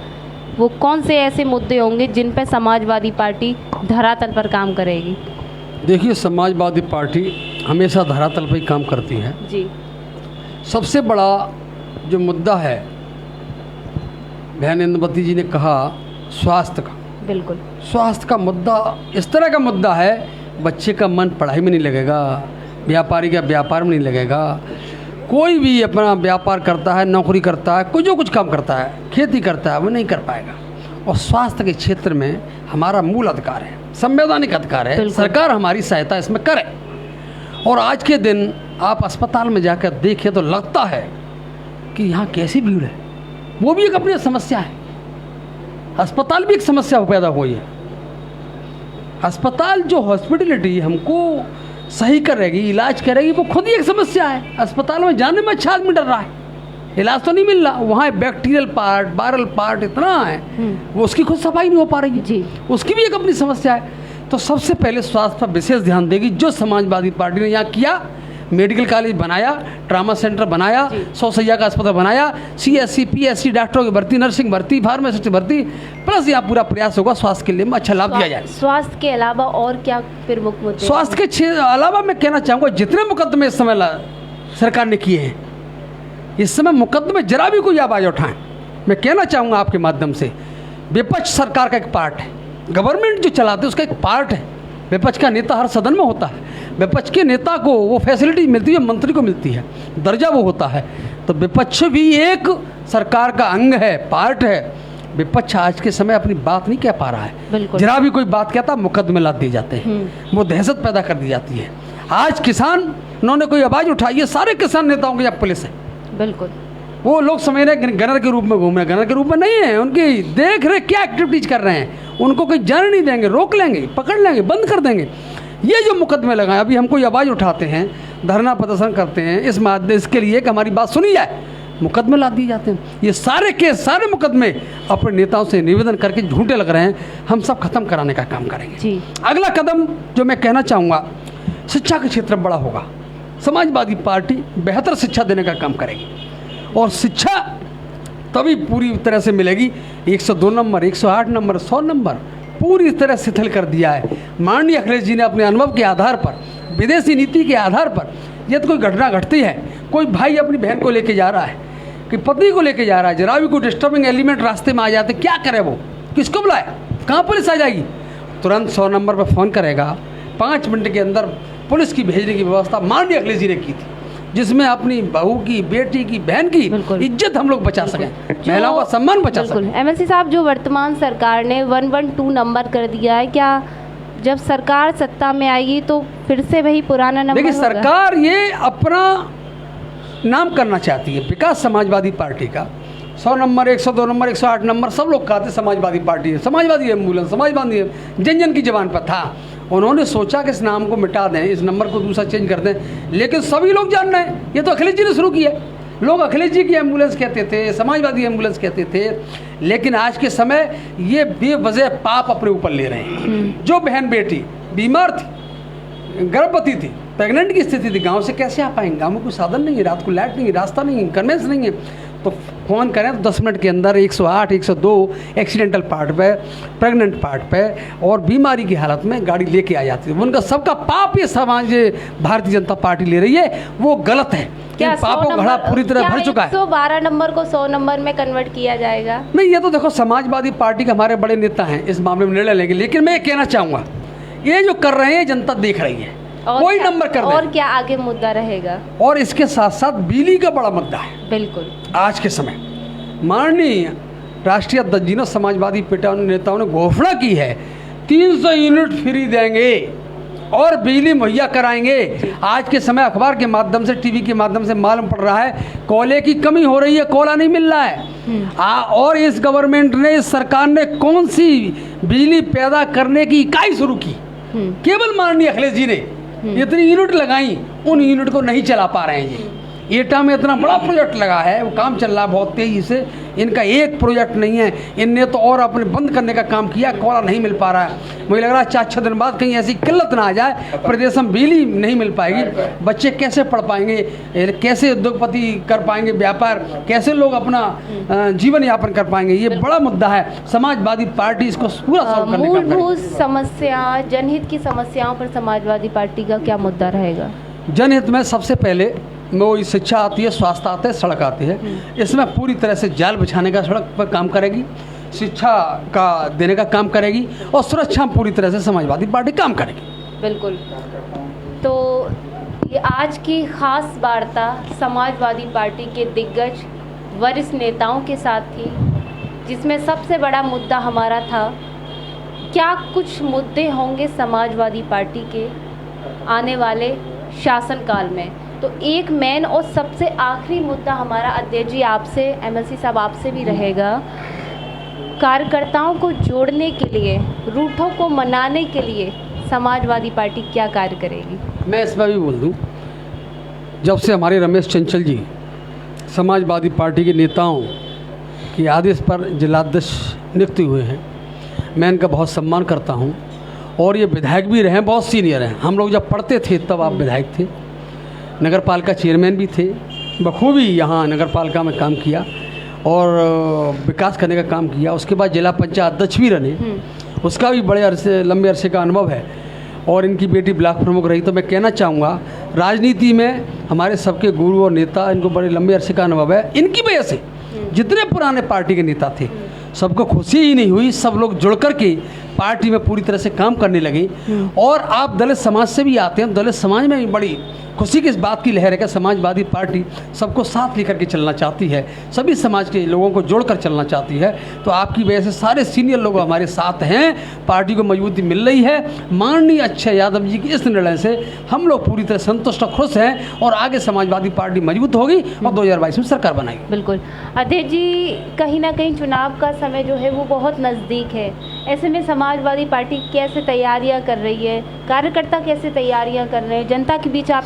वो कौन से ऐसे मुद्दे होंगे जिन पर समाजवादी पार्टी धरातल पर काम करेगी? देखिए, समाजवादी पार्टी हमेशा धरातल पर ही काम करती है। जी। सबसे बड़ा जो मुद्दा है, बहन इंद्रवती जी ने कहा, स्वास्थ्य का। बिल्कुल। स्वास्थ्य का मुद्दा इस तरह का मुद्दा है, बच्चे का मन पढ़ाई में नहीं लगेगा, व्यापारी का व्यापार में नहीं लगेगा, कोई भी अपना व्यापार करता है, नौकरी करता है, कोई जो कुछ काम करता है, खेती करता है, वो नहीं कर पाएगा। और स्वास्थ्य के क्षेत्र में हमारा मूल अधिकार है, संवैधानिक अधिकार है, सरकार हमारी सहायता इसमें करे। और आज के दिन आप अस्पताल में जाकर देखें तो लगता है कि यहाँ कैसी भीड़ है, वो भी एक अपनी समस्या है। अस्पताल भी एक समस्या पैदा हुई है। अस्पताल जो हॉस्पिटलिटी हमको सही करेगी, इलाज करेगी, वो खुद ही एक समस्या है। अस्पताल में जाने में अच्छा आदमी डर रहा है, इलाज तो नहीं मिल रहा, वहाँ बैक्टीरियल पार्ट, वायरल पार्ट इतना है, वो उसकी खुद सफाई नहीं हो पा रही है जी। उसकी भी एक अपनी समस्या है। तो सबसे पहले स्वास्थ्य पर विशेष ध्यान देगी, जो समाजवादी पार्टी ने यहाँ किया। मेडिकल कॉलेज बनाया, ट्रामा सेंटर बनाया, 100 सैया का अस्पताल बनाया, CSC PSC डॉक्टरों की भर्ती, नर्सिंग भर्ती, फार्मासिस्ट भर्ती, प्लस यहाँ पूरा प्रयास होगा स्वास्थ्य के लिए में अच्छा लाभ दिया जाए। स्वास्थ्य के अलावा और क्या प्रमुख मुद्दे? स्वास्थ्य के अलावा मैं कहना चाहूँगा, जितने मुकदमे इस समय सरकार ने किए हैं, इस समय मुकदमे जरा भी कोई आवाज़ उठाएं, मैं कहना चाहूँगा आपके माध्यम से, विपक्ष सरकार का एक पार्ट है, गवर्नमेंट जो चलाते उसका एक पार्ट है। विपक्ष का नेता हर सदन में होता है, विपक्ष के नेता को वो फैसिलिटी मिलती है, मंत्री को मिलती है, दर्जा वो होता है। तो विपक्ष भी एक सरकार का अंग है, पार्ट है। विपक्ष आज के समय अपनी बात नहीं कह पा रहा है, जरा भी कोई बात कहता मुकदमे लाद दिए जाते हैं, वो दहशत पैदा कर दी जाती है। आज किसान उन्होंने कोई आवाज़ उठाई है, सारे किसान नेताओं की अब पुलिस है। बिल्कुल। वो लोग समझ रहे हैं गनर के रूप में घूम रहे हैं, गनर के रूप में नहीं है, उनकी देख रहे क्या एक्टिविटीज कर रहे हैं, उनको कोई जाने नहीं देंगे, रोक लेंगे, पकड़ लेंगे, बंद कर देंगे। ये जो मुकदमे लगाए, अभी हम कोई आवाज़ उठाते हैं, धरना प्रदर्शन करते हैं इस माध्यम इसके लिए कि हमारी बात सुनी जाए, मुकदमे ला दिए जाते हैं। ये सारे केस, सारे मुकदमे अपने नेताओं से निवेदन करके झूठे लग रहे हैं, हम सब खत्म कराने का काम करेंगे जी। अगला कदम जो मैं कहना चाहूँगा, शिक्षा के क्षेत्र में बड़ा होगा। समाजवादी पार्टी बेहतर शिक्षा देने का काम करेगी, और शिक्षा तभी पूरी तरह से मिलेगी। 102 नंबर, 108 नंबर, 100 नंबर पूरी तरह शिथिल कर दिया है माननीय अखिलेश जी ने अपने अनुभव के आधार पर, विदेशी नीति के आधार पर। यदि कोई घटना घटती है, कोई भाई अपनी बहन को लेके जा रहा है, कि पत्नी को लेके जा रहा है, जरा भी कोई डिस्टर्बिंग एलिमेंट रास्ते में आ जाते, क्या करे वो, किसको बुलाए, कहाँ पुलिस आ जाएगी? तुरंत 100 नंबर पर फ़ोन करेगा, 5 मिनट के अंदर पुलिस की भेजने की व्यवस्था माननीय अखिलेश जी ने की थी, जिसमें अपनी बहू की, बेटी की, बहन की इज्जत हम लोग बचा सकें, महिलाओं का सम्मान बचा सकें। एमएलसी साहब, जो वर्तमान सरकार ने 112 नंबर कर दिया है, क्या जब सरकार सत्ता में आएगी तो फिर से वही पुराना नंबर? देखिए, सरकार ये अपना नाम करना चाहती है, विकास समाजवादी पार्टी का 100 नंबर, 102 नंबर, 108 नंबर सब लोग कहते समाजवादी पार्टी है, समाजवादी एम्बुलेंस, समाजवादी है, जन जन की जबान पर था। उन्होंने सोचा कि इस नाम को मिटा दें, इस नंबर को दूसरा चेंज कर दें, लेकिन सभी लोग जान रहे हैं ये तो अखिलेश जी ने शुरू किया। लोग अखिलेश जी की एम्बुलेंस कहते थे, समाजवादी एम्बुलेंस कहते थे, लेकिन आज के समय ये बेवजह पाप अपने ऊपर ले रहे हैं। जो बहन बेटी बीमार थी, गर्भवती थी, प्रेग्नेंट की स्थिति थी, गांव से कैसे आ पाएंगे? गांव में कोई साधन नहीं है, रात को लाइट नहीं है, रास्ता नहीं है, कन्वेंस नहीं है, तो फ़ोन करें तो 10 मिनट के अंदर 108, 102 एक्सीडेंटल पार्ट पे, प्रेग्नेंट पार्ट पे और बीमारी की हालत में गाड़ी लेके आ जाती है। उनका सबका पाप ये समाज भारतीय जनता पार्टी ले रही है, वो गलत है। क्या पापों का घड़ा पूरी तरह भर चुका है। 112 नंबर को 100 नंबर में कन्वर्ट किया जाएगा? नहीं, ये तो देखो समाजवादी पार्टी के हमारे बड़े नेता हैं, इस मामले में निर्णय लेंगे, लेकिन मैं ये कहना चाहूँगा ये जो कर रहे हैं जनता देख रही है, कोई नंबर कर और क्या आगे मुद्दा रहेगा? और इसके साथ साथ बिजली का बड़ा मुद्दा है बिल्कुल आज के समय। माननीय राष्ट्रीय अध्यक्ष जी ने समाजवादी नेताओं ने घोषणा की है 300 यूनिट फ्री देंगे और बिजली मुहैया कराएंगे। आज के समय अखबार के माध्यम से, टीवी के माध्यम से मालूम पड़ रहा है कोयले की कमी हो रही है, कोयला नहीं मिल रहा है। और इस गवर्नमेंट ने, इस सरकार ने कौन सी बिजली पैदा करने की इकाई शुरू की? केवल माननीय अखिलेश जी ने इतनी यूनिट लगाई, उन यूनिट को नहीं चला पा रहे हैं। ये एटा में इतना बड़ा प्रोजेक्ट लगा है, वो काम चल रहा है बहुत तेज़ी से, इनका एक प्रोजेक्ट नहीं है। इनने तो और अपने बंद करने का काम किया, कोयला नहीं मिल पा रहा है। मुझे लग रहा है 4-6 दिन बाद कहीं ऐसी किल्लत ना आ जाए, प्रदेश में बिजली नहीं मिल पाएगी, बच्चे कैसे पढ़ पाएंगे, कैसे उद्योगपति कर पाएंगे व्यापार, कैसे लोग अपना जीवन यापन कर पाएंगे? ये बड़ा मुद्दा है। समाजवादी पार्टी इसको पूरा सॉल्व करने का मूलभूत समस्या, जनहित की समस्याओं पर समाजवादी पार्टी का क्या मुद्दा रहेगा? जनहित में सबसे पहले वो शिक्षा आती है, स्वास्थ्य आता है, सड़क आती है। इसमें पूरी तरह से जाल बिछाने का सड़क पर काम करेगी, शिक्षा का देने का काम करेगी और सुरक्षा में पूरी तरह से समाजवादी पार्टी काम करेगी। बिल्कुल। तो ये आज की खास वार्ता समाजवादी पार्टी के दिग्गज वरिष्ठ नेताओं के साथ थी, जिसमें सबसे बड़ा मुद्दा हमारा था क्या कुछ मुद्दे होंगे समाजवादी पार्टी के आने वाले शासनकाल में। तो एक मेन और सबसे आखिरी मुद्दा हमारा अध्यक्ष जी आपसे, एमएलसी साहब आपसे भी रहेगा, कार्यकर्ताओं को जोड़ने के लिए, रूठों को मनाने के लिए समाजवादी पार्टी क्या कार्य करेगी? मैं इसमें भी बोल दूं, जब से हमारे रमेश चंचल जी समाजवादी पार्टी के नेताओं के आदेश पर जिलाध्यक्ष नियुक्त हुए हैं, मैं इनका बहुत सम्मान करता हूं। और ये विधायक भी रहे, बहुत सीनियर हैं। हम लोग जब पढ़ते थे तब आप विधायक थे, नगर पालिका चेयरमैन भी थे, बखूबी यहाँ नगर पालिका में काम किया और विकास करने का काम किया। उसके बाद जिला पंचायत अध्यक्ष भी रहे, उसका भी बड़े अरसे, लंबे अरसे का अनुभव है। और इनकी बेटी ब्लॉक प्रमुख रही। तो मैं कहना चाहूँगा राजनीति में हमारे सबके गुरु और नेता, इनको बड़े लंबे अरसे का अनुभव है। इनकी वजह से जितने पुराने पार्टी के नेता थे सबको खुशी ही नहीं हुई, सब लोग जुड़ कर के पार्टी में पूरी तरह से काम करने लगे। और आप दलित समाज से भी आते हैं, दलित समाज में भी बड़ी खुशी की इस बात की लहर है कि समाजवादी पार्टी सबको साथ लेकर के चलना चाहती है, सभी समाज के लोगों को जोड़कर चलना चाहती है। तो आपकी वजह से सारे सीनियर लोग हमारे साथ हैं, पार्टी को मजबूती मिल रही है। माननीय अक्षय यादव जी के इस निर्णय से हम लोग पूरी तरह संतुष्ट और खुश हैं और आगे समाजवादी पार्टी मजबूत होगी और 2022 में सरकार बनाएगी। बिल्कुल। अध्यक्ष जी, कहीं ना कहीं चुनाव का समय जो है वो बहुत नज़दीक है, ऐसे में समाजवादी पार्टी कैसे तैयारियां कर रही है, कार्यकर्ता कैसे तैयारियां कर रहे हैं, जनता के बीच आप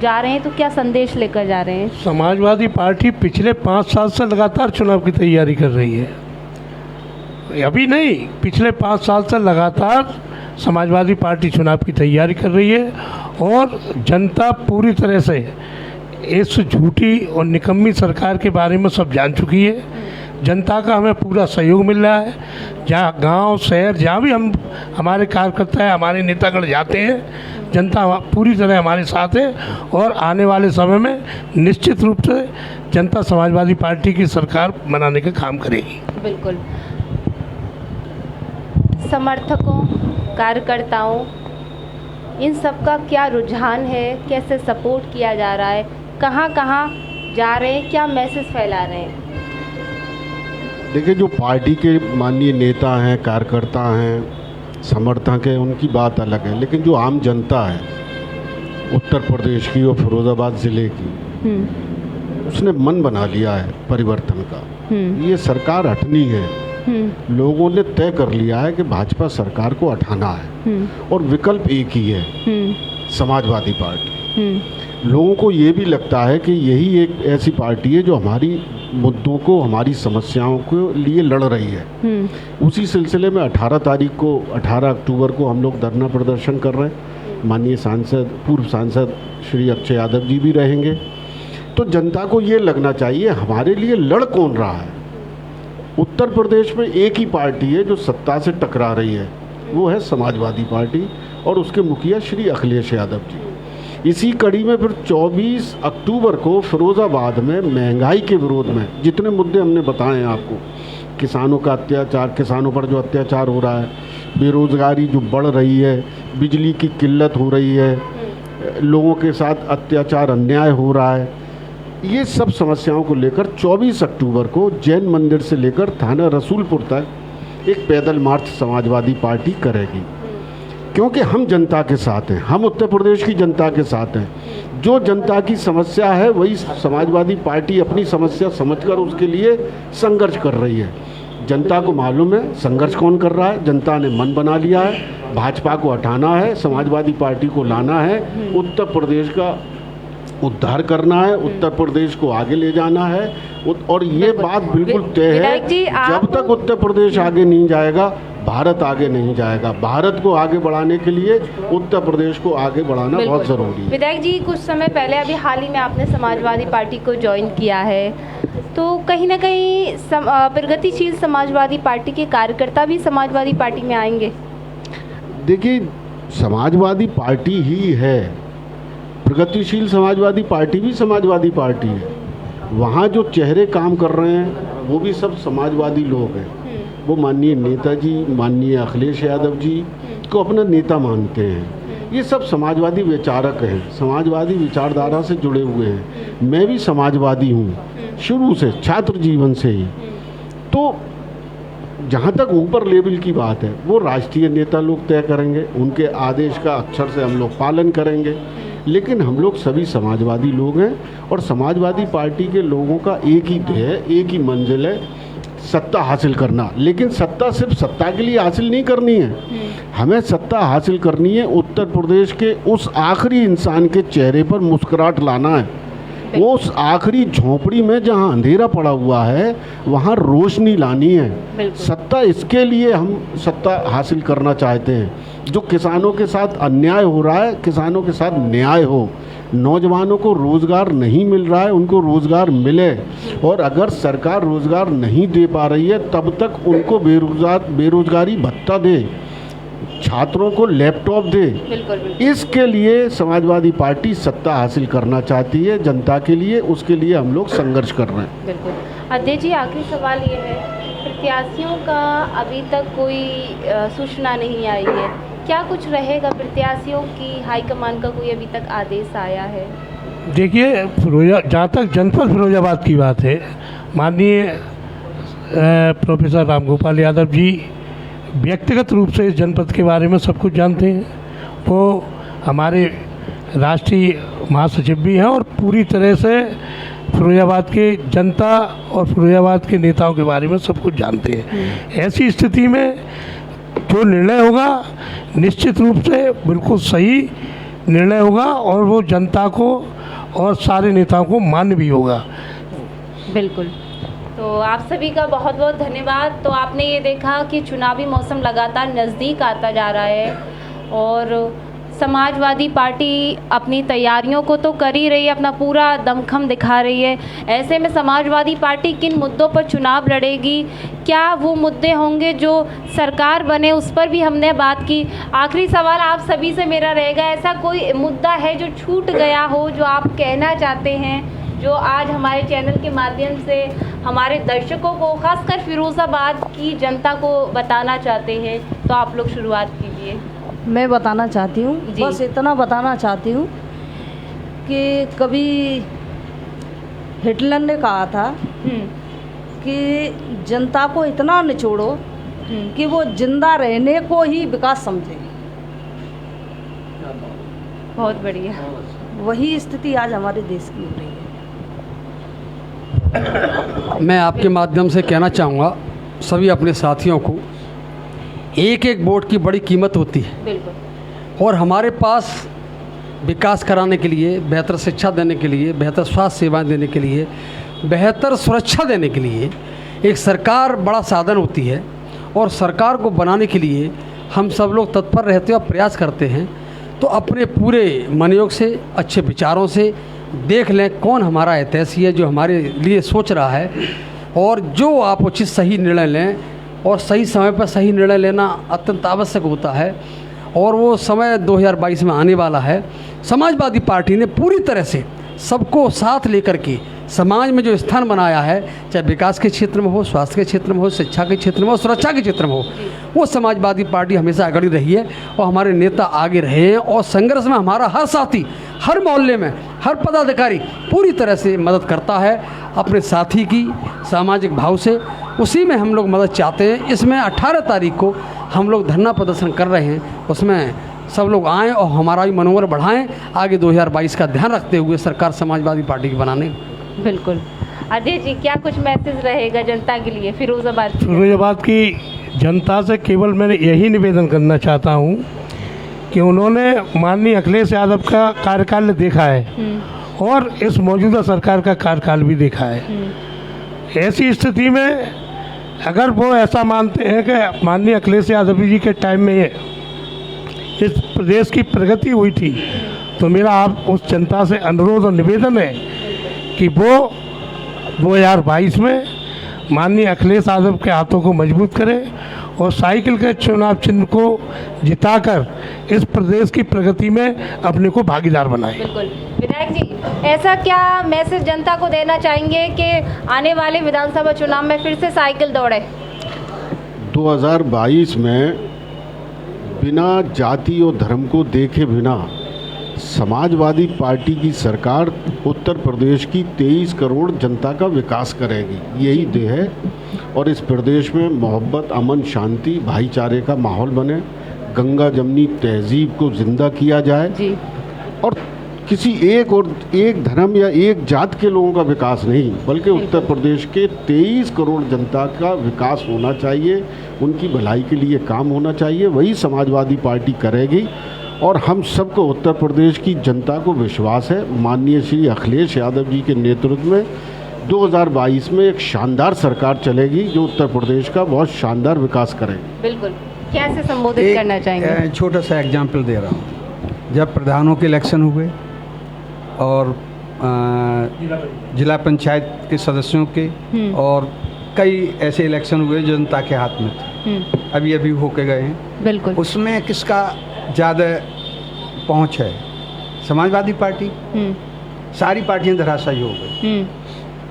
जा रहे हैं तो क्या संदेश लेकर जा रहे हैं? समाजवादी पार्टी पिछले 5 साल से लगातार चुनाव की तैयारी कर रही है। अभी नहीं, पिछले 5 साल से लगातार समाजवादी पार्टी चुनाव की तैयारी कर रही है और जनता पूरी तरह से इस झूठी और निकम्मी सरकार के बारे में सब जान चुकी है। जनता का हमें पूरा सहयोग मिल रहा है। जहाँ गांव शहर जहाँ भी हमारे कार्यकर्ता है, हमारे नेतागण जाते हैं, जनता पूरी तरह हमारे साथ है और आने वाले समय में निश्चित रूप से जनता समाजवादी पार्टी की सरकार बनाने का काम करेगी। बिल्कुल। समर्थकों, कार्यकर्ताओं, इन सब का क्या रुझान है, कैसे सपोर्ट किया जा रहा है, कहाँ कहाँ जा रहे हैं, क्या मैसेज फैला रहे हैं? देखिए, जो पार्टी के माननीय नेता हैं, कार्यकर्ता हैं, समर्थक हैं, उनकी बात अलग है, लेकिन जो आम जनता है उत्तर प्रदेश की और फिरोज़ाबाद ज़िले की, उसने मन बना लिया है परिवर्तन का। ये सरकार हटनी है। लोगों ने तय कर लिया है कि भाजपा सरकार को हटाना है और विकल्प एक ही है, समाजवादी पार्टी। लोगों को ये भी लगता है कि यही एक ऐसी पार्टी है जो हमारी मुद्दों को, हमारी समस्याओं के लिए लड़ रही है। उसी सिलसिले में 18 अक्टूबर को हम लोग धरना प्रदर्शन कर रहे हैं। माननीय सांसद, पूर्व सांसद श्री अक्षय यादव जी भी रहेंगे। तो जनता को ये लगना चाहिए हमारे लिए लड़ कौन रहा है। उत्तर प्रदेश में एक ही पार्टी है जो सत्ता से टकरा रही है, वो है समाजवादी पार्टी और उसके मुखिया श्री अखिलेश यादव जी। इसी कड़ी में फिर 24 अक्टूबर को फिरोज़ाबाद में महंगाई के विरोध में जितने मुद्दे हमने बताए हैं आपको, किसानों का अत्याचार, किसानों पर जो अत्याचार हो रहा है, बेरोज़गारी जो बढ़ रही है, बिजली की किल्लत हो रही है, लोगों के साथ अत्याचार अन्याय हो रहा है, ये सब समस्याओं को लेकर 24 अक्टूबर को जैन मंदिर से लेकर थाना रसूलपुर तक एक पैदल मार्च समाजवादी पार्टी करेगी। क्योंकि हम जनता के साथ हैं, हम उत्तर प्रदेश की जनता के साथ हैं। जो जनता की समस्या है वही समाजवादी पार्टी अपनी समस्या समझकर उसके लिए संघर्ष कर रही है। जनता को मालूम है संघर्ष कौन कर रहा है। जनता ने मन बना लिया है, भाजपा को हटाना है, समाजवादी पार्टी को लाना है, उत्तर प्रदेश का उद्धार करना है, उत्तर प्रदेश को आगे ले जाना है। और ये बात बिल्कुल तय है, जब तक उत्तर प्रदेश आगे नहीं जाएगा भारत आगे नहीं जाएगा। भारत को आगे बढ़ाने के लिए उत्तर प्रदेश को आगे बढ़ाना बहुत ज़रूरी है। विधायक जी, कुछ समय पहले अभी हाल ही में आपने समाजवादी पार्टी को ज्वाइन किया है, तो कहीं ना कहीं प्रगतिशील समाजवादी पार्टी के कार्यकर्ता भी समाजवादी पार्टी में आएंगे? देखिए, समाजवादी पार्टी ही है, प्रगतिशील समाजवादी पार्टी भी समाजवादी पार्टी है। वहाँ जो चेहरे काम कर रहे हैं वो भी सब समाजवादी लोग हैं। वो माननीय नेताजी, माननीय अखिलेश यादव जी को अपना नेता मानते हैं। ये सब समाजवादी विचारक हैं, समाजवादी विचारधारा से जुड़े हुए हैं। मैं भी समाजवादी हूँ शुरू से, छात्र जीवन से ही। तो जहाँ तक ऊपर लेवल की बात है वो राष्ट्रीय नेता लोग तय करेंगे, उनके आदेश का अक्षर से हम लोग पालन करेंगे। लेकिन हम लोग सभी समाजवादी लोग हैं और समाजवादी पार्टी के लोगों का एक ही ध्येय, एक ही मंजिल है, सत्ता हासिल करना। लेकिन सत्ता सिर्फ सत्ता के लिए हासिल नहीं करनी है, हमें सत्ता हासिल करनी है उत्तर प्रदेश के उस आखिरी इंसान के चेहरे पर मुस्कुराहट लाना है। उस आखिरी झोंपड़ी में जहां अंधेरा पड़ा हुआ है वहां रोशनी लानी है। सत्ता, इसके लिए हम सत्ता हासिल करना चाहते हैं। जो किसानों के साथ अन्याय हो रहा है, किसानों के साथ न्याय हो। नौजवानों को रोज़गार नहीं मिल रहा है, उनको रोज़गार मिले। और अगर सरकार रोज़गार नहीं दे पा रही है तब तक उनको बेरोज़गारी भत्ता दे, छात्रों को लैपटॉप दे। इसके लिए समाजवादी पार्टी सत्ता हासिल करना चाहती है जनता के लिए, उसके लिए हम लोग संघर्ष कर रहे हैं। बिल्कुल। अध्यक्ष जी, आखिरी सवाल ये है, प्रत्याशियों का अभी तक कोई सूचना नहीं आई है, क्या कुछ रहेगा? प्रत्याशियों की हाईकमान का कोई अभी तक आदेश आया है? देखिए, जहाँ तक जनपद फिरोजाबाद की बात है, माननीय प्रोफेसर रामगोपाल यादव जी व्यक्तिगत रूप से इस जनपद के बारे में सब कुछ जानते हैं। वो हमारे राष्ट्रीय महासचिव भी हैं और पूरी तरह से फिरोजाबाद के जनता और फिरोजाबाद के नेताओं के बारे में सब कुछ जानते हैं। ऐसी स्थिति में जो निर्णय होगा निश्चित रूप से बिल्कुल सही निर्णय होगा और वो जनता को और सारे नेताओं को मान्य भी होगा। बिल्कुल। तो आप सभी का बहुत बहुत धन्यवाद। तो आपने ये देखा कि चुनावी मौसम लगातार नज़दीक आता जा रहा है और समाजवादी पार्टी अपनी तैयारियों को तो कर ही रही है, अपना पूरा दमखम दिखा रही है। ऐसे में समाजवादी पार्टी किन मुद्दों पर चुनाव लड़ेगी, क्या वो मुद्दे होंगे जो सरकार बने, उस पर भी हमने बात की। आखिरी सवाल आप सभी से मेरा रहेगा, ऐसा कोई मुद्दा है जो छूट गया हो, जो आप कहना चाहते हैं, जो आज हमारे चैनल के माध्यम से हमारे दर्शकों को, खासकर फिरोज़ाबाद की जनता को बताना चाहते हैं? तो आप लोग शुरुआत कीजिए। मैं बताना चाहती हूँ, बस इतना बताना चाहती हूँ कि कभी हिटलर ने कहा था कि जनता को इतना निचोड़ो कि वो जिंदा रहने को ही विकास समझे। बहुत बढ़िया। वही स्थिति आज हमारे देश की हो रही है। मैं आपके माध्यम से कहना चाहूँगा सभी अपने साथियों को, एक एक वोट की बड़ी कीमत होती है बिल्कुल। और हमारे पास विकास कराने के लिए, बेहतर शिक्षा देने के लिए, बेहतर स्वास्थ्य सेवाएं देने के लिए, बेहतर सुरक्षा देने के लिए एक सरकार बड़ा साधन होती है। और सरकार को बनाने के लिए हम सब लोग तत्पर रहते हैं और प्रयास करते हैं। तो अपने पूरे मनोयोग से, अच्छे विचारों से देख लें कौन हमारा हितैषी है जो हमारे लिए सोच रहा है, और जो आप उचित सही निर्णय लें। और सही समय पर सही निर्णय लेना अत्यंत आवश्यक होता है, और वो समय 2022 में आने वाला है। समाजवादी पार्टी ने पूरी तरह से सबको साथ लेकर के समाज में जो स्थान बनाया है, चाहे विकास के क्षेत्र में हो, स्वास्थ्य के क्षेत्र में हो, शिक्षा के क्षेत्र में हो, सुरक्षा के क्षेत्र में हो, वो समाजवादी पार्टी हमेशा आगे रही है और हमारे नेता आगे रहे हैं। और संघर्ष में हमारा हर साथी, हर मोहल्ले में हर पदाधिकारी पूरी तरह से मदद करता है अपने साथी की सामाजिक भाव से। उसी में हम लोग मदद चाहते हैं। इसमें 18 तारीख को हम लोग धरना प्रदर्शन कर रहे हैं, उसमें सब लोग आएँ और हमारा भी मनोबल बढ़ाएं आगे 2022 का ध्यान रखते हुए सरकार समाजवादी पार्टी की बनाने। बिल्कुल। अजय जी, क्या कुछ मैसेज रहेगा जनता के लिए फिरोजाबाद की जनता से? केवल मैं यही निवेदन करना चाहता हूँ कि उन्होंने माननीय अखिलेश यादव का कार्यकाल देखा है और इस मौजूदा सरकार का कार्यकाल भी देखा है। ऐसी स्थिति में अगर वो ऐसा मानते हैं कि माननीय अखिलेश यादव जी के टाइम में इस प्रदेश की प्रगति हुई थी, तो मेरा आप उस जनता से अनुरोध और निवेदन है कि वो 2022 में माननीय अखिलेश यादव के हाथों को मजबूत करें और साइकिल के चुनाव चिन्ह को जिताकर इस प्रदेश की प्रगति में अपने को भागीदार बनाएं। बिल्कुल। विधायक जी, ऐसा क्या मैसेज जनता को देना चाहेंगे कि आने वाले विधानसभा चुनाव में फिर से साइकिल दौड़े? 2022 में बिना जाति और धर्म को देखे बिना समाजवादी पार्टी की सरकार उत्तर प्रदेश की 23 करोड़ जनता का विकास करेगी, यही ध्येय है। और इस प्रदेश में मोहब्बत, अमन, शांति, भाईचारे का माहौल बने, गंगा जमनी तहजीब को जिंदा किया जाए जी। और किसी एक धर्म या एक जात के लोगों का विकास नहीं, बल्कि उत्तर प्रदेश के 23 करोड़ जनता का विकास होना चाहिए, उनकी भलाई के लिए काम होना चाहिए। वही समाजवादी पार्टी करेगी। और हम सबको, उत्तर प्रदेश की जनता को विश्वास है माननीय श्री अखिलेश यादव जी के नेतृत्व में 2022 में एक शानदार सरकार चलेगी जो उत्तर प्रदेश का बहुत शानदार विकास करेगी। बिल्कुल। कैसे संबोधित करना चाहेंगे? छोटा सा एग्जाम्पल दे रहा हूँ। जब प्रधानों के इलेक्शन हुए और जिला पंचायत के सदस्यों के और कई ऐसे इलेक्शन हुए जो जनता के हाथ में थे, अभी अभी होके गए हैं। बिल्कुल। उसमें किसका ज़्यादा पहुंच है? समाजवादी पार्टी। सारी पार्टियां धराशायी हो गई।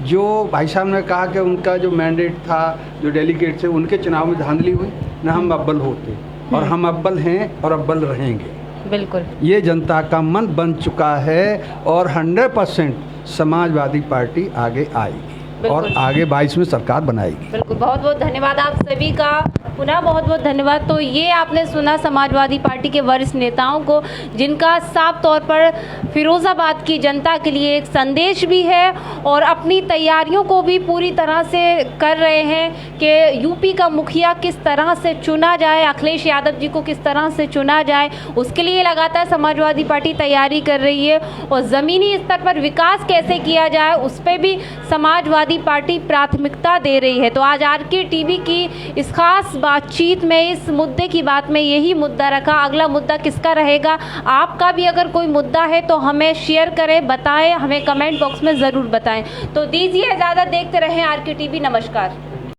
जो भाई साहब ने कहा कि उनका जो मैंडेट था, जो डेलीगेट थे, उनके चुनाव में धांधली हुई, ना हम अव्वल होते, और हम अव्वल हैं और अव्वल रहेंगे। बिल्कुल। ये जनता का मन बन चुका है और 100% समाजवादी पार्टी आगे आएगी और आगे 22 में सरकार बनाएगी। बिल्कुल। बहुत बहुत धन्यवाद आप सभी का, पुनः बहुत बहुत धन्यवाद। तो ये आपने सुना समाजवादी पार्टी के वरिष्ठ नेताओं को, जिनका साफ तौर पर फिरोजाबाद की जनता के लिए एक संदेश भी है और अपनी तैयारियों को भी पूरी तरह से कर रहे हैं कि यूपी का मुखिया किस तरह से चुना जाए, अखिलेश यादव जी को किस तरह से चुना जाए, उसके लिए लगातार समाजवादी पार्टी तैयारी कर रही है। और ज़मीनी स्तर पर विकास कैसे किया जाए उस पर भी समाजवादी पार्टी प्राथमिकता दे रही है। तो आज आरके टीवी की इस खास बातचीत में इस मुद्दे की बात में यही मुद्दा रखा। अगला मुद्दा किसका रहेगा? आपका भी अगर कोई मुद्दा है तो हमें शेयर करें, बताएं, हमें कमेंट बॉक्स में ज़रूर बताएं। तो दीजिए इजाज़त, देखते रहें आरके टीवी। नमस्कार।